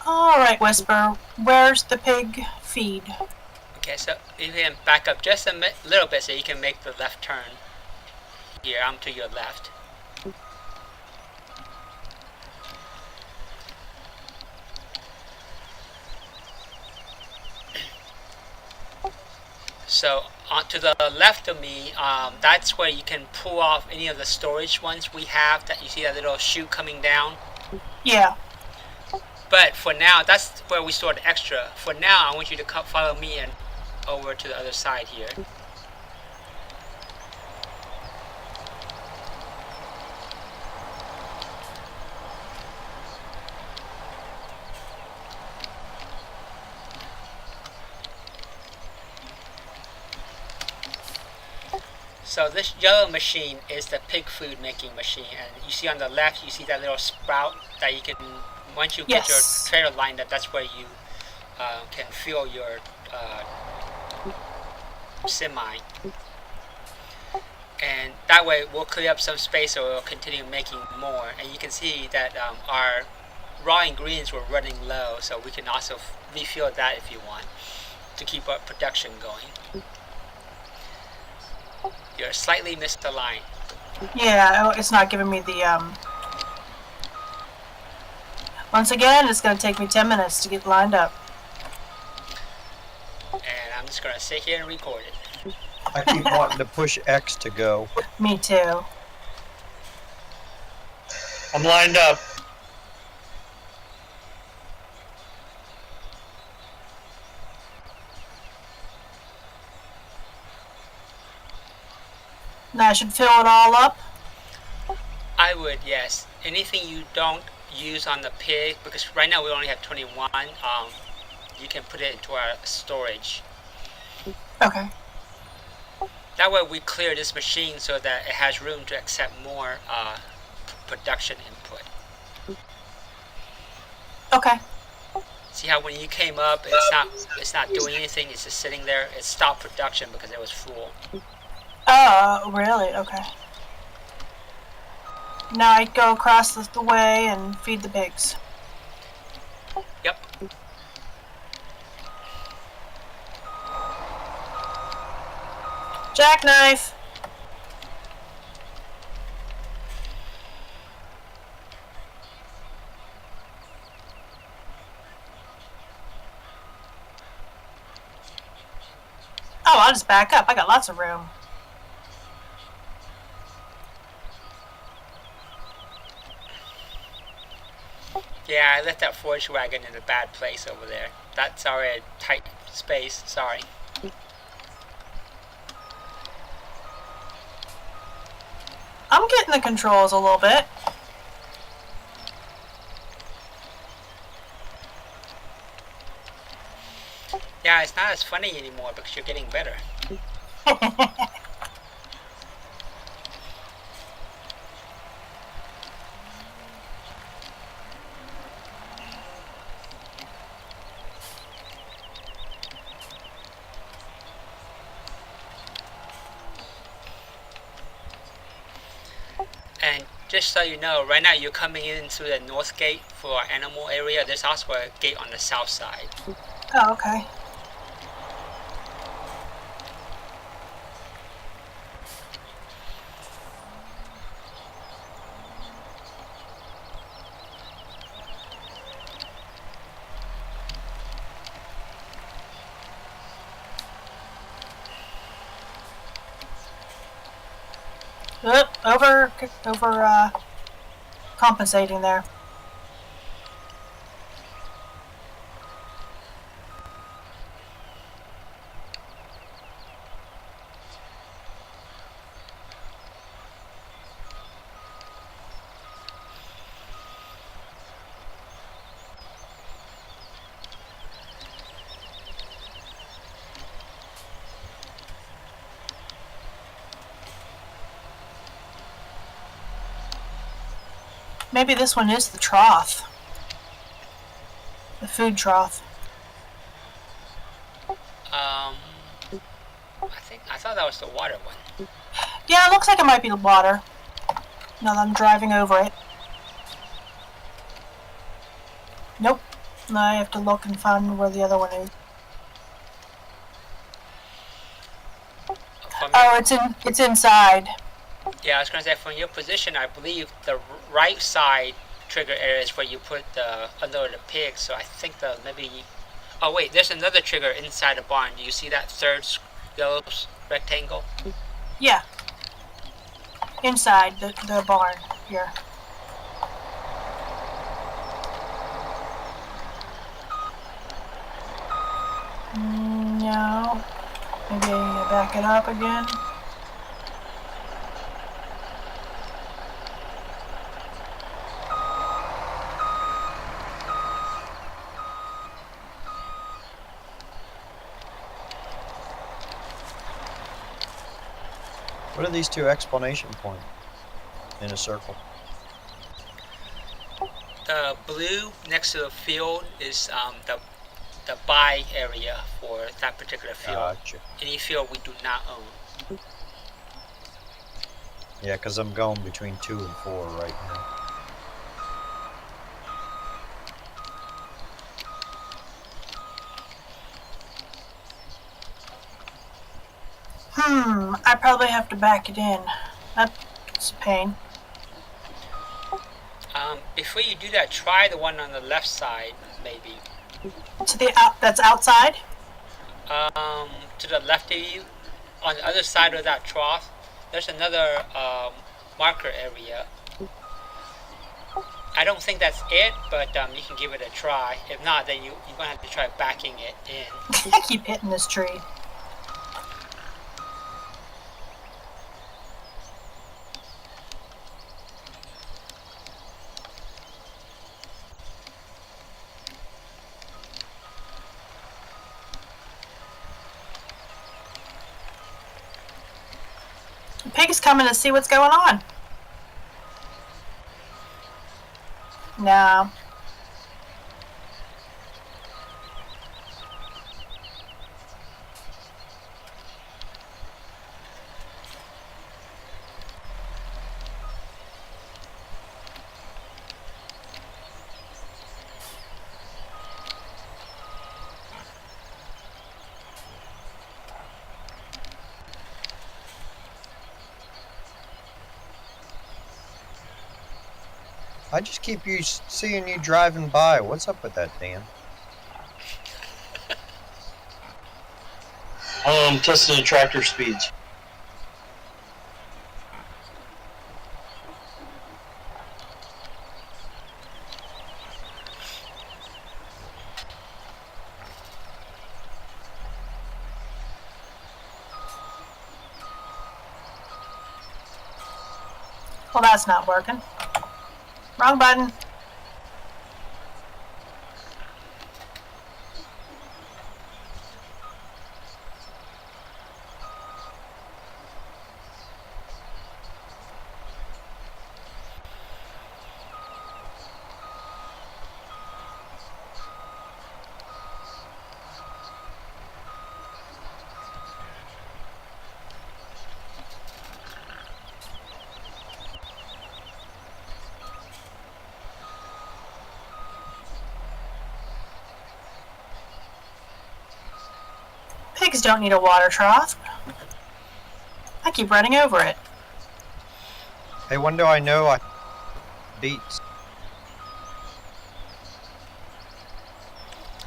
All right, Whisper. Where's the pig feed? Okay, so you can back up just a little bit so you can make the left turn. Here, I'm to your left. So to the left of me, that's where you can pull off any of the storage ones we have. That you see that little chute coming down. Yeah. But for now, that's where we store the extra. For now, I want you to come follow me and over to the other side here. So this yellow machine is the pig food making machine, and you see on the left, you see that little sprout that you can, once you get your trailer lined up, that's where you can fuel your semi. And that way we'll clear up some space so we'll continue making more. And you can see that our raw ingredients were running low, so we can also refuel that if you want to keep our production going. You're slightly misaligned. Yeah, it's not giving me the Once again, it's going to take me 10 minutes to get lined up. And I'm just going to sit here and record it. I keep wanting to push X to go. Me too. I'm lined up. Now I should fill it all up. I would, yes. Anything you don't use on the pig, because right now we only have 21, you can put it into our storage. Okay. That way we clear this machine so that it has room to accept more production input. Okay. See how when you came up, it's not doing anything, it's just sitting there. It stopped production because it was full. Oh, really? Okay. Now I go across the way and feed the pigs. Yep. Jackknife! Oh, I'll just back up. I got lots of room. Yeah, I left that forage wagon in a bad place over there. That's already a tight space, sorry. I'm getting the controls a little bit. Yeah, it's not as funny anymore because you're getting better. And just so you know, right now you're coming in through the north gate for our animal area. There's also a gate on the south side. Oh, okay. Over compensating there. Maybe this one is the trough. The food trough. I thought that was the water one. Yeah, it looks like it might be the water. Now that I'm driving over it. Nope. Now I have to look and find where the other one is. Oh, it's inside. Yeah, I was gonna say from your position, I believe the right side trigger area is where you put the under the pig. So I think the maybe. Oh wait, there's another trigger inside the barn. Do you see that third yellow rectangle? Yeah. Inside the barn here. No. Maybe I back it up again. What are these two exclamation points in a circle? The blue next to the field is the buy area for that particular field. Gotcha. Any field we do not own. Yeah, because I'm going between 2 and 4 right now. I probably have to back it in. That's a pain. Before you do that, try the one on the left side, maybe. To the that's outside? To the left of you, on the other side of that trough, there's another marker area. I don't think that's it, but you can give it a try. If not, then you're gonna have to try backing it in. I keep hitting this tree. The pig is coming to see what's going on. No. I just keep seeing you driving by. What's up with that, Dan? Testing the tractor speeds. Well, that's not working. Wrong button. Pigs don't need a water trough. I keep running over it. Hey, when do I know I beats?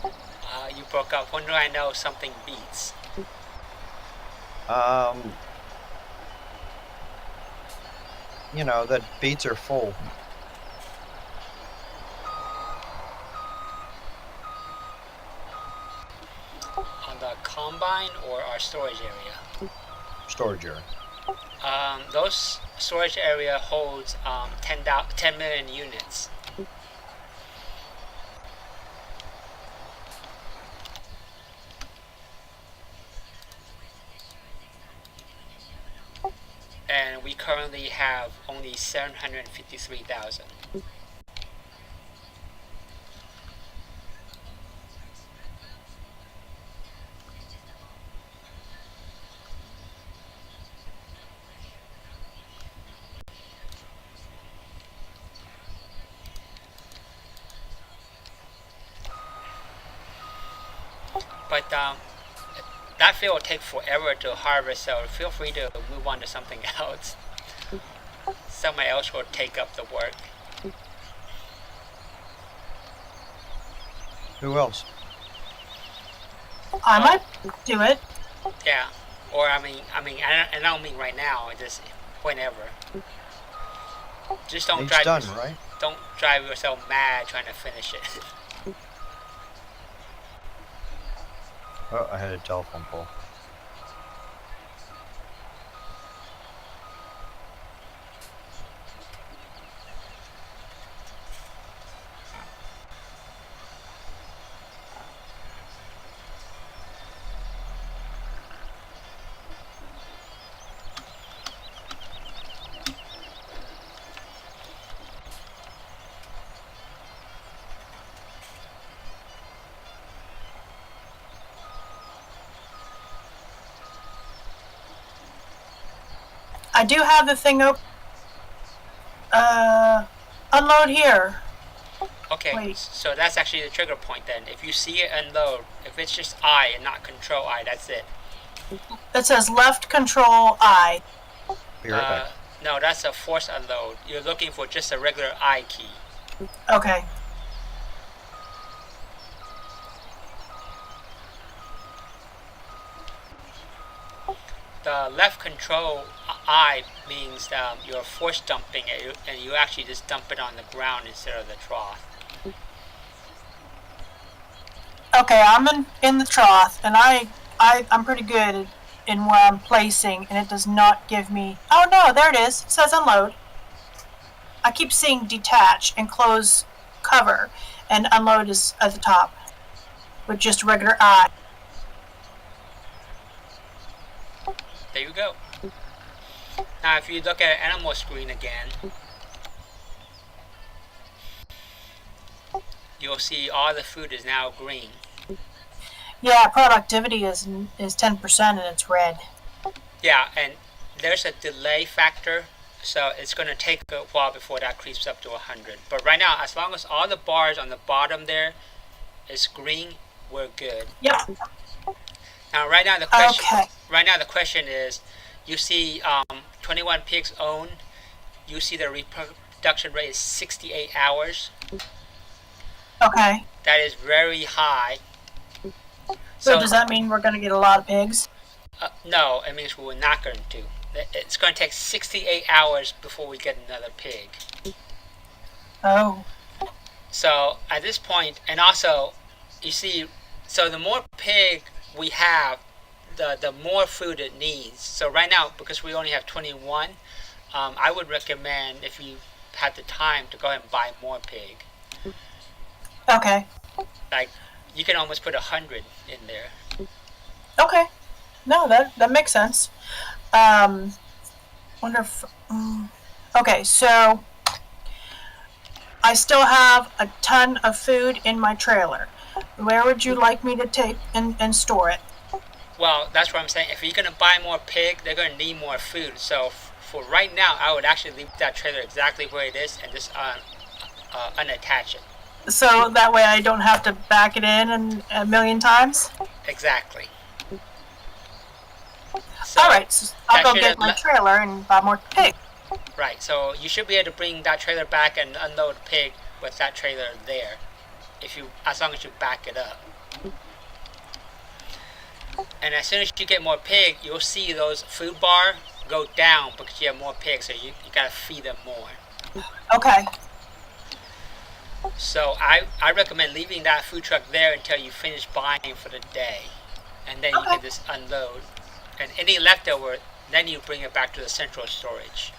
You broke up. When do I know something beats? You know, that beats are full. On the combine or our storage area? Storage area. Those storage area holds 10 million units. And we currently have only 753,000. but that field will take forever to harvest, so feel free to move on to something else. Somebody else will take up the work. Who else? I might do it. Yeah, or I don't mean right now. Just whenever. Just don't It's drive. done, right? Don't drive yourself mad trying to finish it. Oh, I had a telephone pole. I do have the thing open. Unload here. Okay, Wait. so that's actually the trigger point then. If you see it unload, if it's just I and not control I, that's it. It says left control I. Be right back. No, that's a force unload. You're looking for just a regular I key. Okay. The left control I means you're force dumping it, and you actually just dump it on the ground instead of the trough. Okay, I'm in the trough, and I'm pretty good in where I'm placing, and it does not give me. Oh no, there it is. It says unload. I keep seeing detach and close cover, and unload is at the top with just regular I. There you go. Now if you look at an animal screen again, you'll see all the food is now green. Yeah, productivity is 10% and it's red. Yeah, and there's a delay factor, so it's going to take a while before that creeps up to 100. But right now, as long as all the bars on the bottom there is green, we're good. Yep. Now, right now the question. Okay. Right now the question is, you see 21 pigs owned. You see the reproduction rate is 68 hours. Okay. That is very high. So does that mean we're going to get a lot of pigs? No, it means we're not going to. It's going to take 68 hours before we get another pig. Oh. So at this point, and also, you see, so the more pig we have, the more food it needs. So right now, because we only have 21, I would recommend, if you had the time, to go ahead and buy more pig. Okay. Like, you can almost put 100 in there. Okay. No, that makes sense. Wonder if. Okay, so I still have a ton of food in my trailer. Where would you like me to take and store it? Well, that's what I'm saying. If you're going to buy more pig, they're going to need more food. So for right now, I would actually leave that trailer exactly where it is and just unattach it. So that way I don't have to back it in a million times? Exactly. So alright, so I'll go get my trailer and buy more pig. Right, so you should be able to bring that trailer back and unload pig with that trailer there, as long as you back it up. And as soon as you get more pig, you'll see those food bar go down because you have more pigs, so you gotta feed them more. Okay. So I recommend leaving that food truck there until you finish buying for the day, and then you can just unload. And any leftover, then you bring it back to the central storage.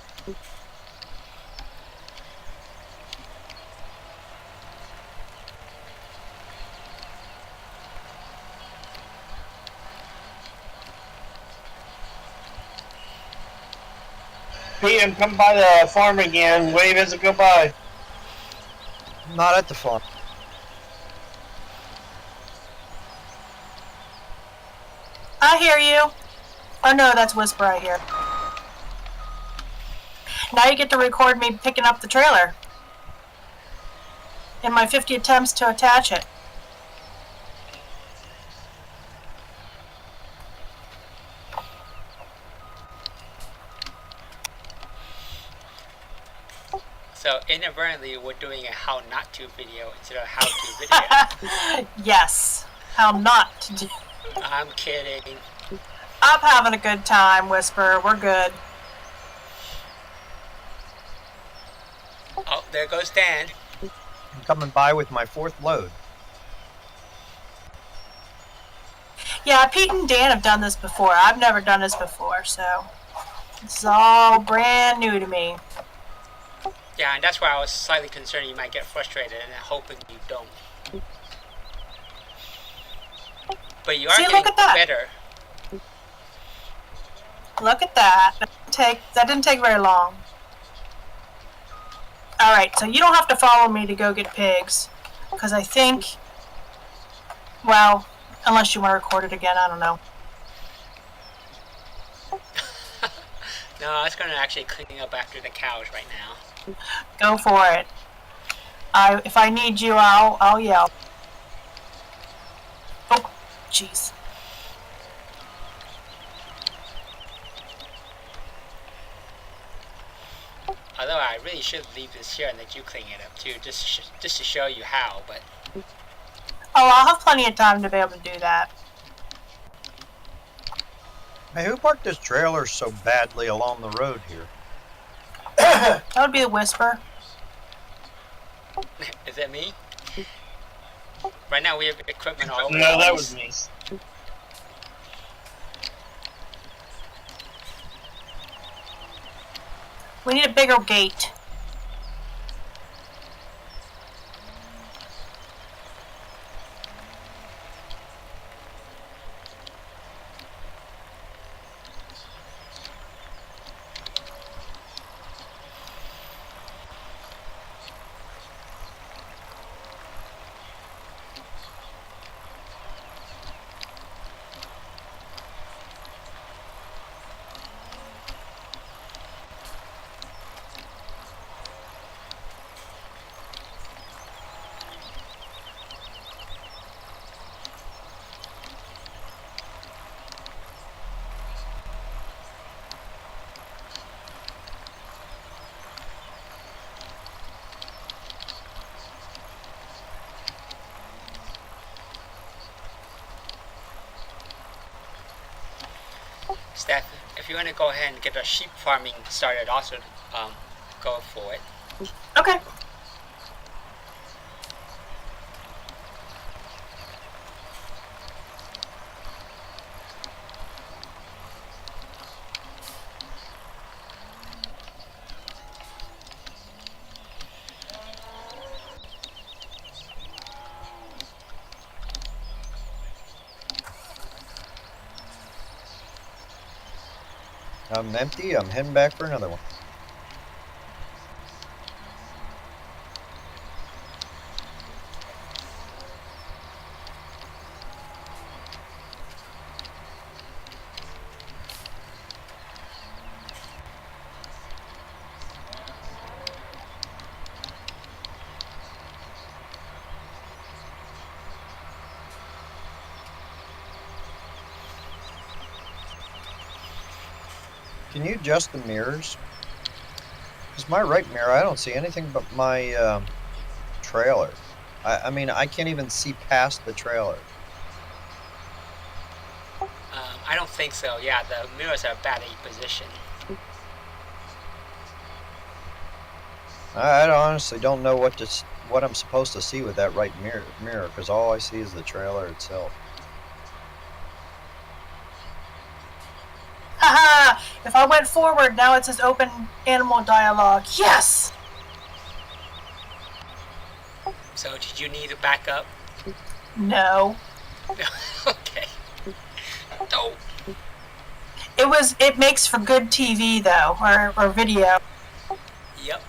PM, come by the farm again. Wave as it go by. Not at the farm. I hear you. Oh no, that's Whisper I hear. Now you get to record me picking up the trailer. In my 50 attempts to attach it. inadvertently we're doing a how not to video instead of how to video. Yes. How not to do. I'm kidding. I'm having a good time, Whisper. We're good. Oh, there goes Dan. I'm coming by with my 4th load. Yeah, Pete and Dan have done this before. I've never done this before, so this is all brand new to me. Yeah, and that's why I was slightly concerned you might get frustrated and hoping you don't. But you are See, getting look at that. better. Look at that. That didn't take very long. All right, so you don't have to follow me to go get pigs, because I think, well, unless you want to record it again, I don't know. No, I was going to actually clean up after the cows right now. Go for it. If I need you, I'll yell. Oh, jeez. Although I really should leave this here and let you clean it up too, just to show you how. But Oh, I'll have plenty of time to be able to do that. Hey, who parked this trailer so badly along the road here? That would be a Whisper. is that me? Right now we have equipment all over. No, the that place. was me. We need a bigger gate. Steph, if you want to go ahead and get a sheep farming started, also go for it. Okay. I'm empty. I'm heading back for another one. Can you adjust the mirrors? Because my right mirror, I don't see anything but my trailer. I mean, I can't even see past the trailer. I don't think so. Yeah, the mirrors are bad in position. I honestly don't know what I'm supposed to see with that right mirror, because all I see is the trailer itself. Haha! If I went forward, now it says open animal dialogue. Yes! So did you need to back up? No. Okay. Oh. It makes for good TV though, or video. Yep.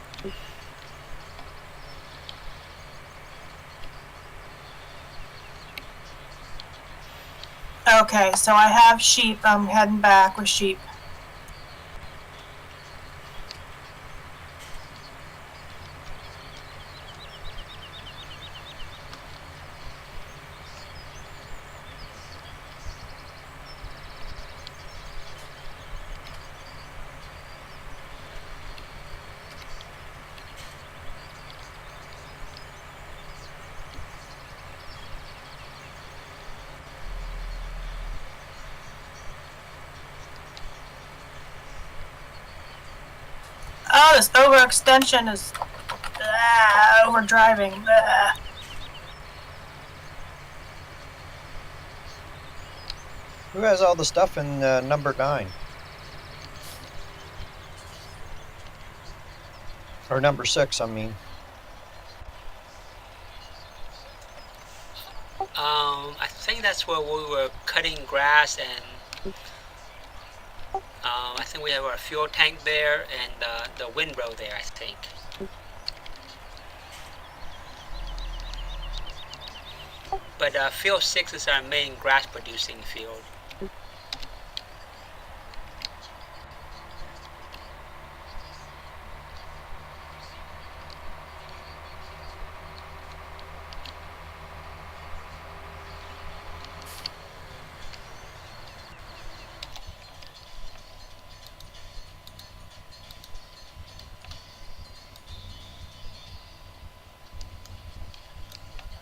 Okay, so I have sheep. I'm heading back with sheep. Oh, this overextension is overdriving. Who has all the stuff in number 9? Or number 6, I mean. I think that's where we were cutting grass, and I think we have our fuel tank there and the windrow there, I think. But field 6 is our main grass producing field.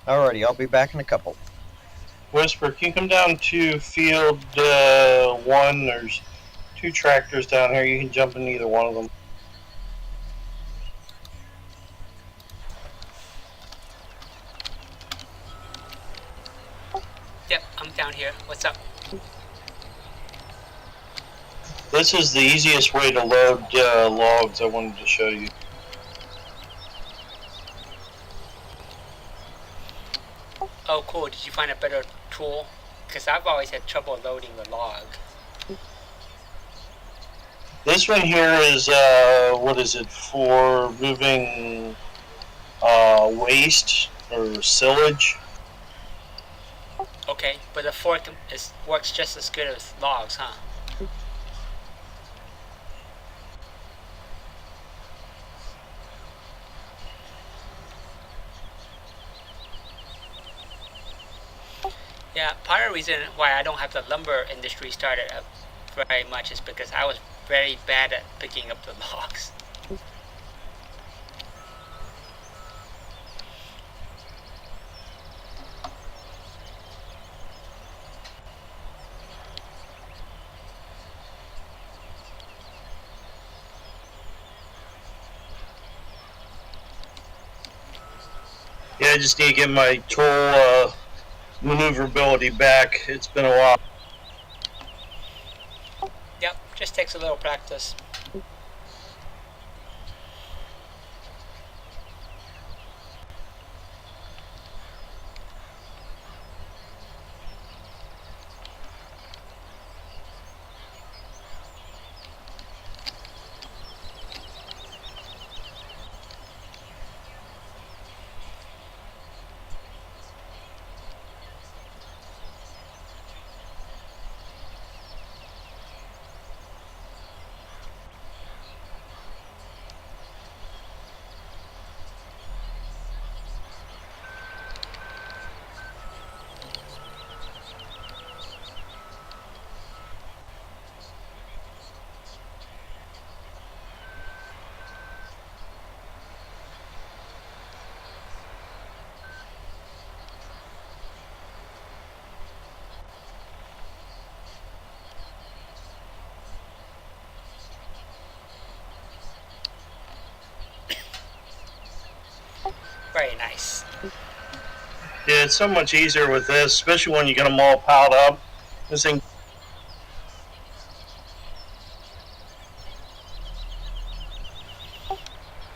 Alrighty, I'll be back in a couple. Whisper, can you come down to field 1? There's 2 tractors down here. You can jump in either one of them. Yep, I'm down here. What's up? This is the easiest way to load logs I wanted to show you. Oh, cool. Did you find a better tool? Because I've always had trouble loading the log. This one here is, what is it, for moving waste or silage. Okay, but the fork works just as good as logs, huh? Yeah, part of the reason why I don't have the lumber industry started up very much is because I was very bad at picking up the logs. Yeah, I just need to get my tool maneuverability back. It's been a while. Yep, just takes a little practice. Very nice. Yeah, it's so much easier with this, especially when you get them all piled up. This thing.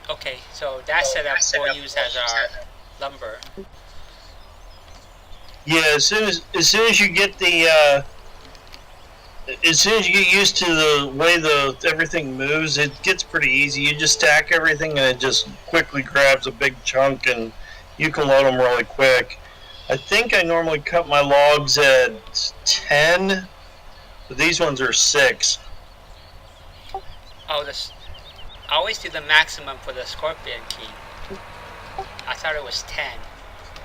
Okay, so that setup we'll use as our lumber. Yeah, as soon as you get the as soon as you get used to the way everything moves, it gets pretty easy. You just stack everything and it just quickly grabs a big chunk and you can load them really quick. I think I normally cut my logs at 10, but these ones are 6. Oh, I always do the maximum for the scorpion key. I thought it was 10,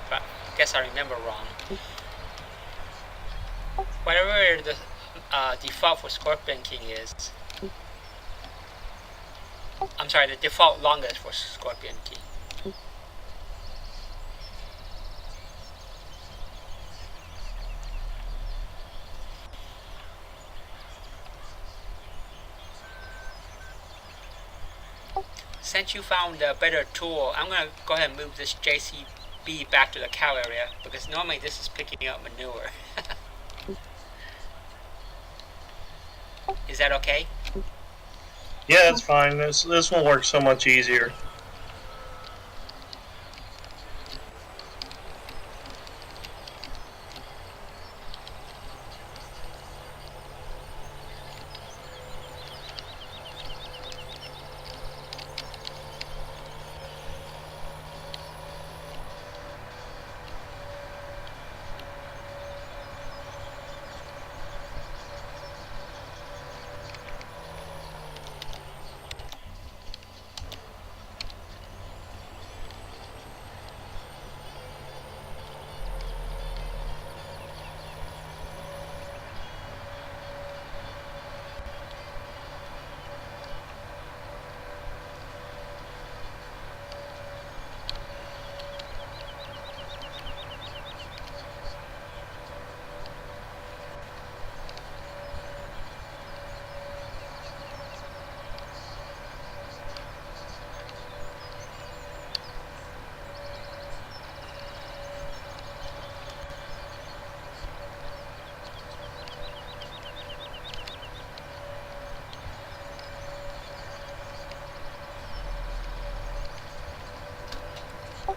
but I guess I remember wrong. Whatever the default for scorpion king is. I'm sorry, the default longest for scorpion key. since you found a better tool, I'm gonna go ahead and move this JCB back to the cow area because normally this is picking up manure. Is that okay? Yeah, it's fine. This will work so much easier.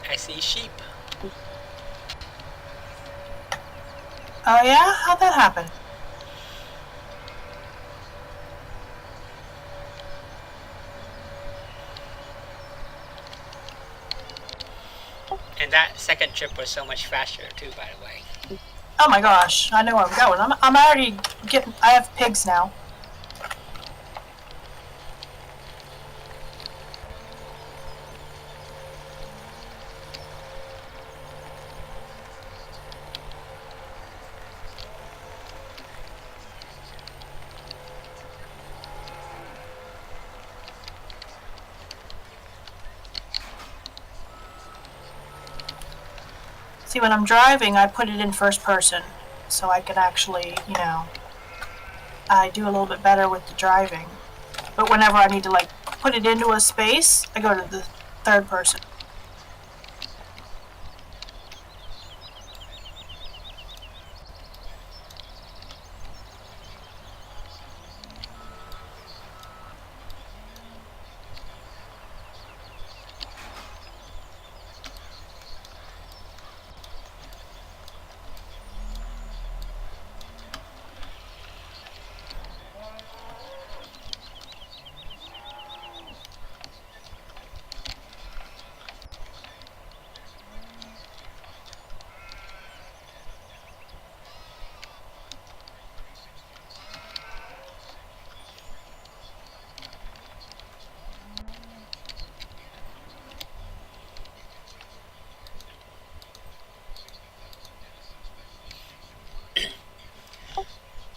I see sheep. Oh yeah? How'd that happen? And that second trip was so much faster too, by the way. Oh my gosh, I know where I'm going. I'm already getting, I have pigs now. See, when I'm driving, I put it in first person, so I can actually, you know, I do a little bit better with the driving. But whenever I need to, like, put it into a space, I go to the third person.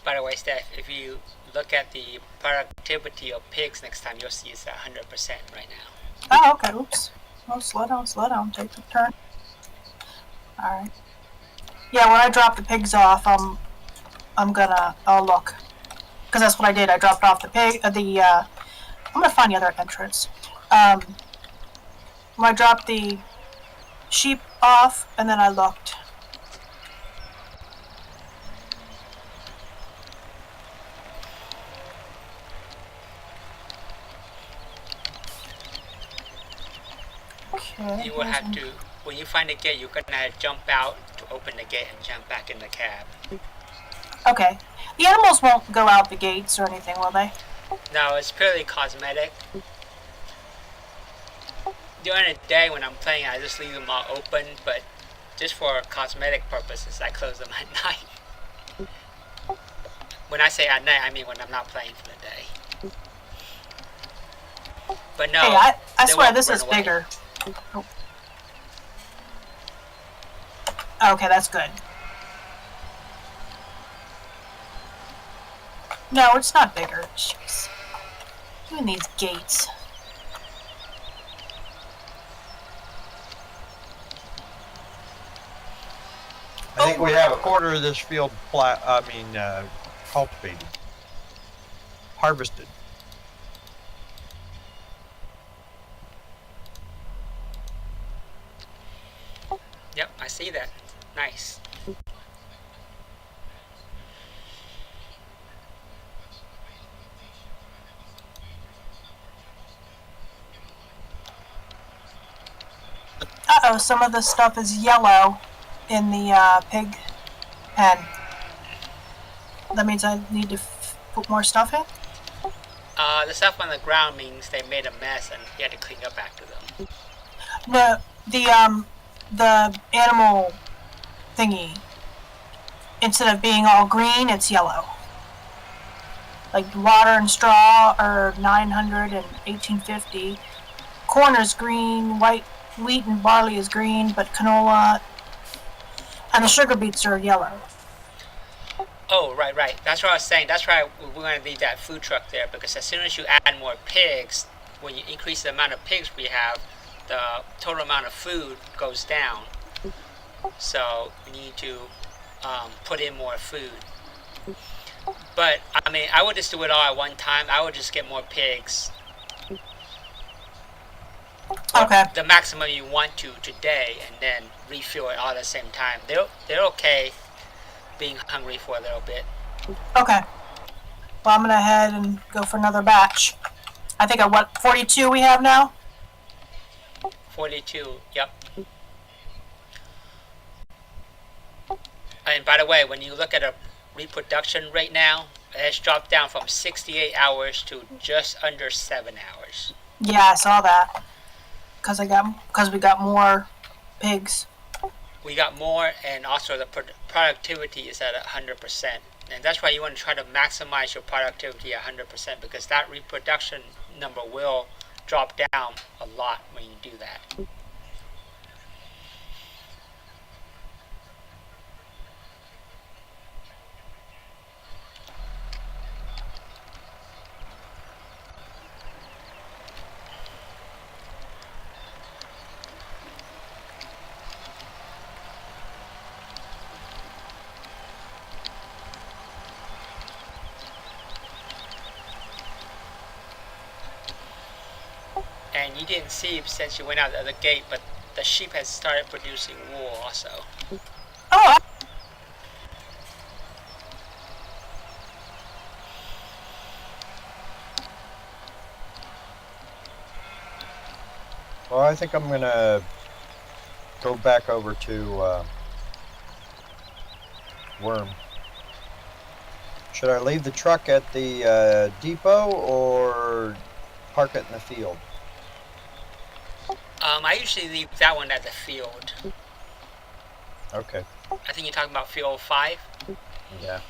By the way, Steph, if you look at the productivity of pigs next time, you'll see it's at 100% right now. Oh, okay, oops. Oh, slow down, take the turn. Alright. Yeah, when I drop the pigs off, I'll look. Because that's what I did, I dropped off the I'm gonna find the other entrance. When I dropped the sheep off, and then I looked. Okay, You will have to, when you find the gate, you're gonna jump out to open the gate and jump back in the cab. Okay. The animals won't go out the gates or anything, will they? No, it's purely cosmetic. During the day when I'm playing, I just leave them all open, but just for cosmetic purposes, I close them at night. When I say at night, I mean when I'm not playing for the day. But no, Hey, I they swear won't this run is away. bigger. Oh. Okay, that's good. No, it's not bigger. Jeez. Doing these gates. I think we have a quarter of this field cultivated, harvested. Yep, I see that. Nice. Uh-oh, some of the stuff is yellow in the pig pen. That means I need to put more stuff in? The stuff on the ground means they made a mess and you had to clean up after them. No, the animal thingy, instead of being all green, it's yellow. Like water and straw are 900 and 1850. Corn is green, wheat and barley is green, but canola and the sugar beets are yellow. Oh, right. That's what I was saying. That's why we're going to leave that food truck there, because as soon as you add more pigs, when you increase the amount of pigs we have, the total amount of food goes down. So we need to put in more food. But I mean, I would just do it all at one time. I would just get more pigs. Okay. The maximum you want to today, and then refill it all at the same time. They're okay being hungry for a little bit. Okay. Well, I'm gonna head and go for another batch. I think at what 42 we have now. 42. Yep. And by the way, when you look at a reproduction rate now, it's dropped down from 68 hours to just under 7 hours. Yeah, I saw that. Because we got more pigs. We got more, and also the productivity is at 100%. And that's why you want to try to maximize your productivity at 100%, because that reproduction number will drop down a lot when you do that. And you didn't see since you went out the other gate, but the sheep has started producing wool also. Oh. Well, I think I'm gonna go back over to Worm. Should I leave the truck at the depot or park it in the field? I usually leave that one at the field. Okay. I think you're talking about field 5. Yeah.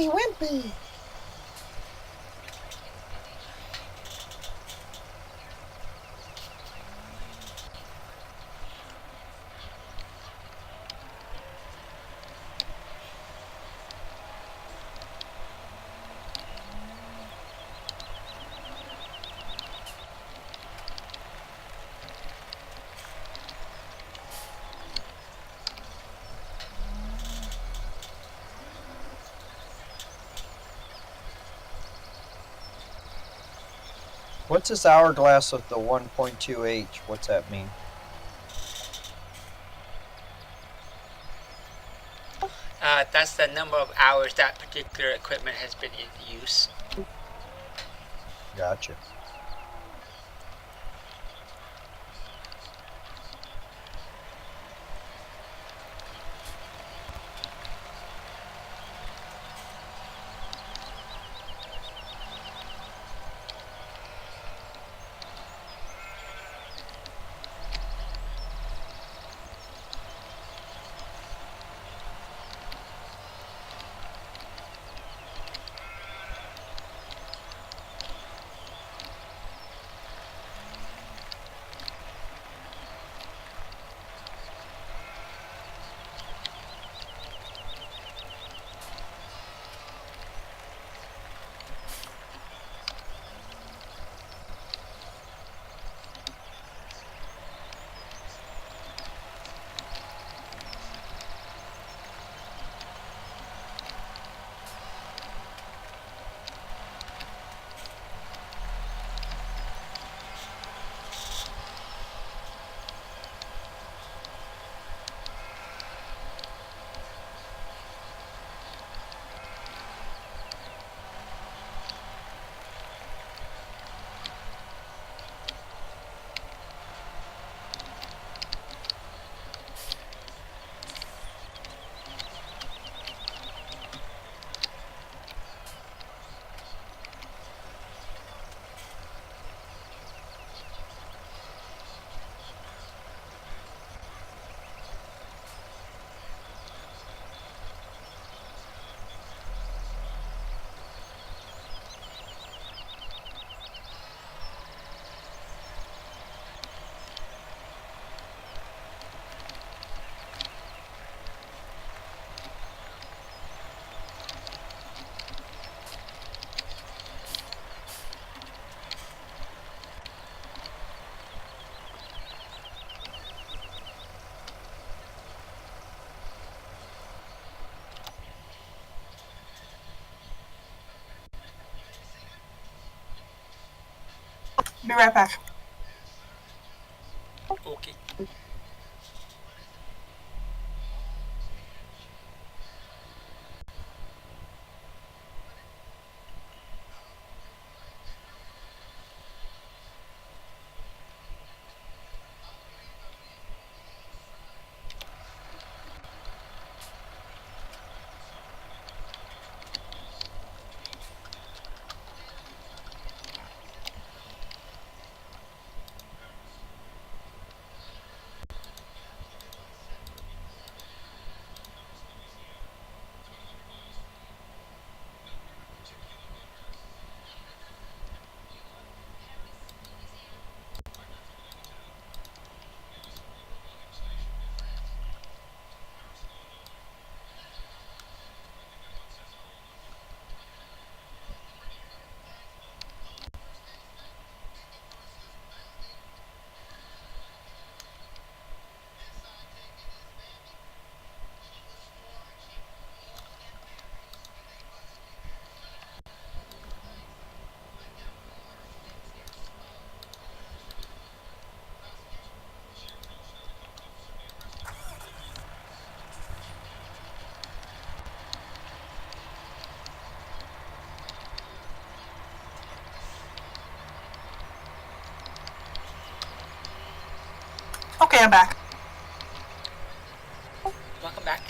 Wimpy. What's this hourglass with the 1.2H? What's that mean? That's the number of hours that particular equipment has been in use. Gotcha. Be right back. Okay. Okay, I'm back. Welcome back.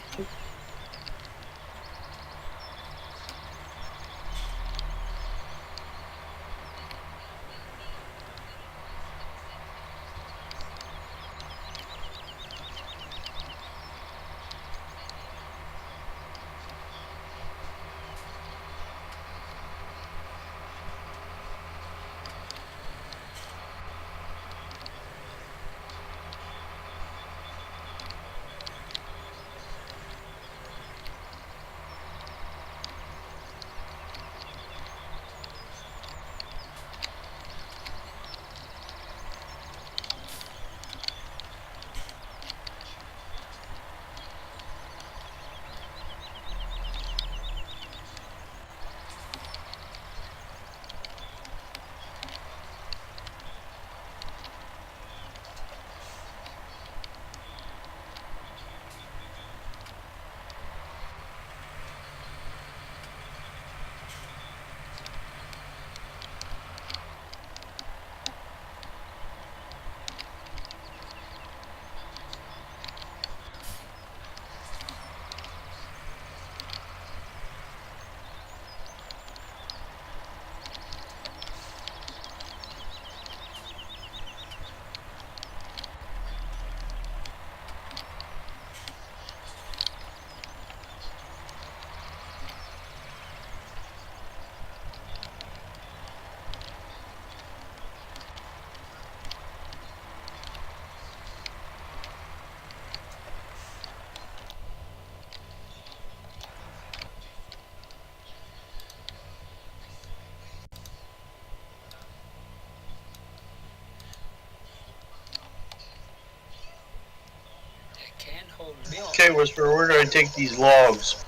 I can't hold milk. Okay, Whisper, where do I take these logs?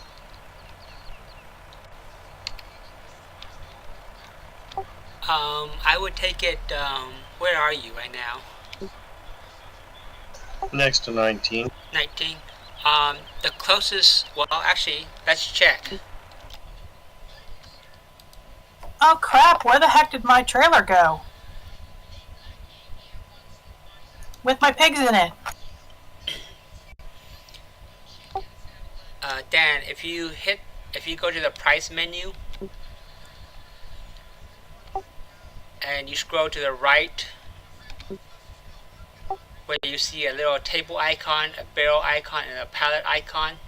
I would take it. Where are you right now? Next to 19. 19. The closest. Well, actually, let's check. Oh crap, where the heck did my trailer go? With my pigs in it. Dan, if you go to the price menu and you scroll to the right, where you see a little table icon, a barrel icon, and a pallet icon.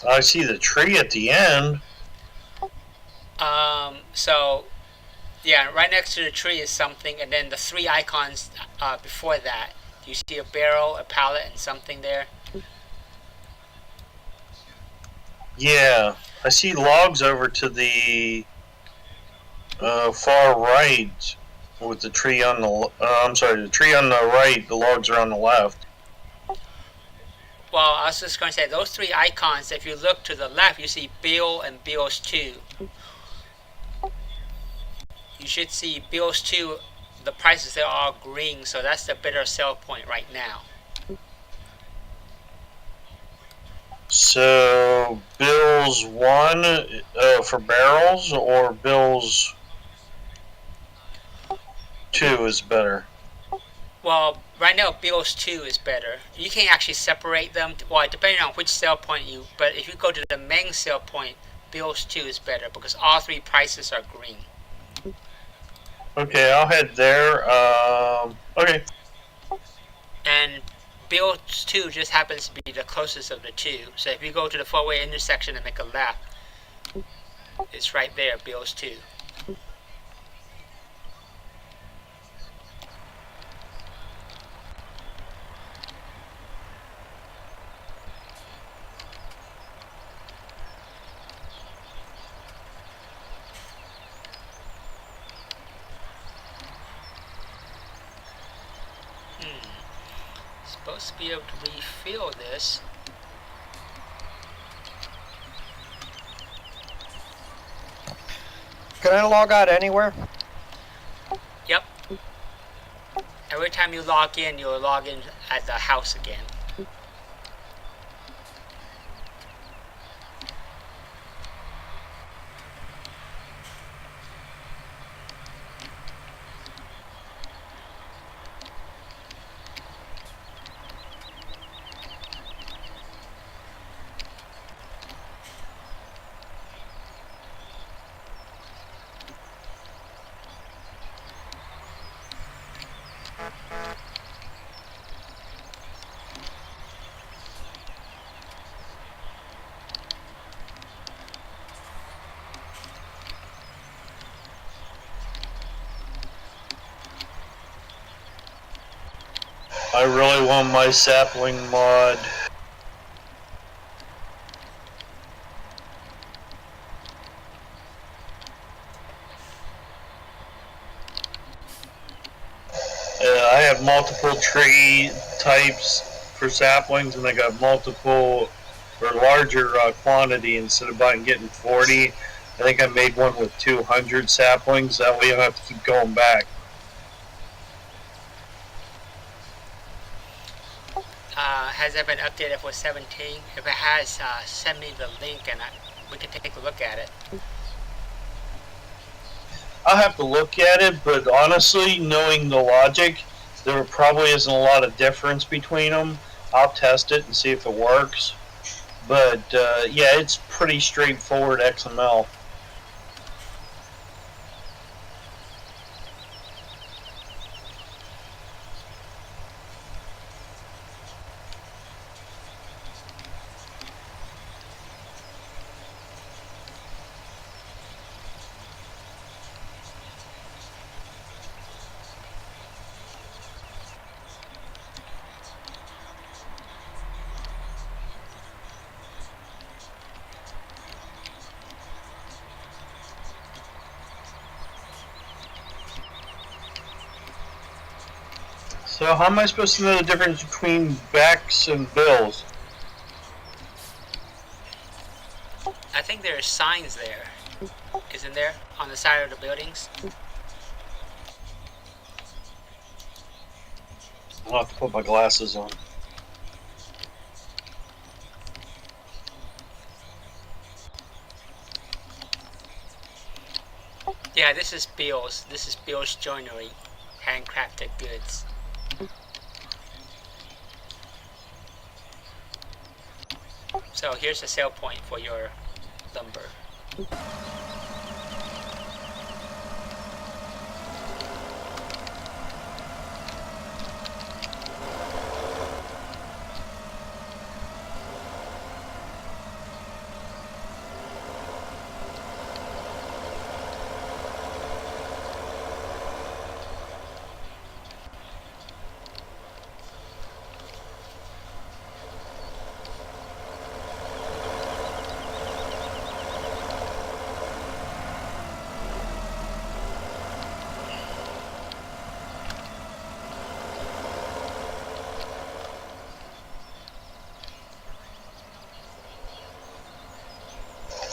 I see the tree at the end. So yeah, right next to the tree is something, and then the three icons before that. You see a barrel, a pallet, and something there. Yeah, I see logs over to the far right with the tree on the. I'm sorry, the tree on the right. The logs are on the left. Well, I was just going to say those three icons. If you look to the left, you see bill and bills 2. You should see bills 2. The prices there are all green, so that's the better sell point right now. So bills 1 for barrels, or bills 2 is better? Well, right now bills 2 is better. You can actually separate them. Well, depending on which sell point you. But if you go to the main sell point, bills 2 is better because all three prices are green. Okay, I'll head there. Okay. And bills 2 just happens to be the closest of the two. So if you go to the four-way intersection and make a left, it's right there, bills 2. Supposed to be able to refill this. Can I log out anywhere? Yep. Every time you log in, you'll log in at the house again. I really want my sapling mod. I have multiple tree types for saplings, and I got multiple or larger quantity. Instead of buying getting 40, I think I made one with 200 saplings. That way you don't have to keep going back. Has that been updated for 17? If it has, send me the link and we can take a look at it. I'll have to look at it, but honestly, knowing the logic, there probably isn't a lot of difference between them. I'll test it and see if it works. But yeah, it's pretty straightforward XML. So how am I supposed to know the difference between backs and bills? I think there are signs there. Isn't there? On the side of the buildings? I'll have to put my glasses on. Yeah, this is Bill's. This is Bill's Joinery. Handcrafted goods. So here's the sale point for your lumber.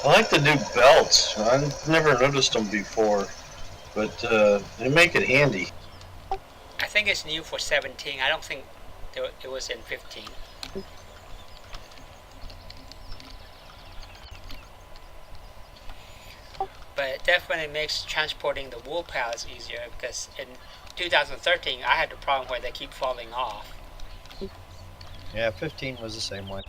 I like the new belts. I've never noticed them before, but they make it handy. I think it's new for 17. I don't think it was in 15. But it definitely makes transporting the wool pallets easier because in 2013 I had the problem where they keep falling off. Yeah, 15 was the same way.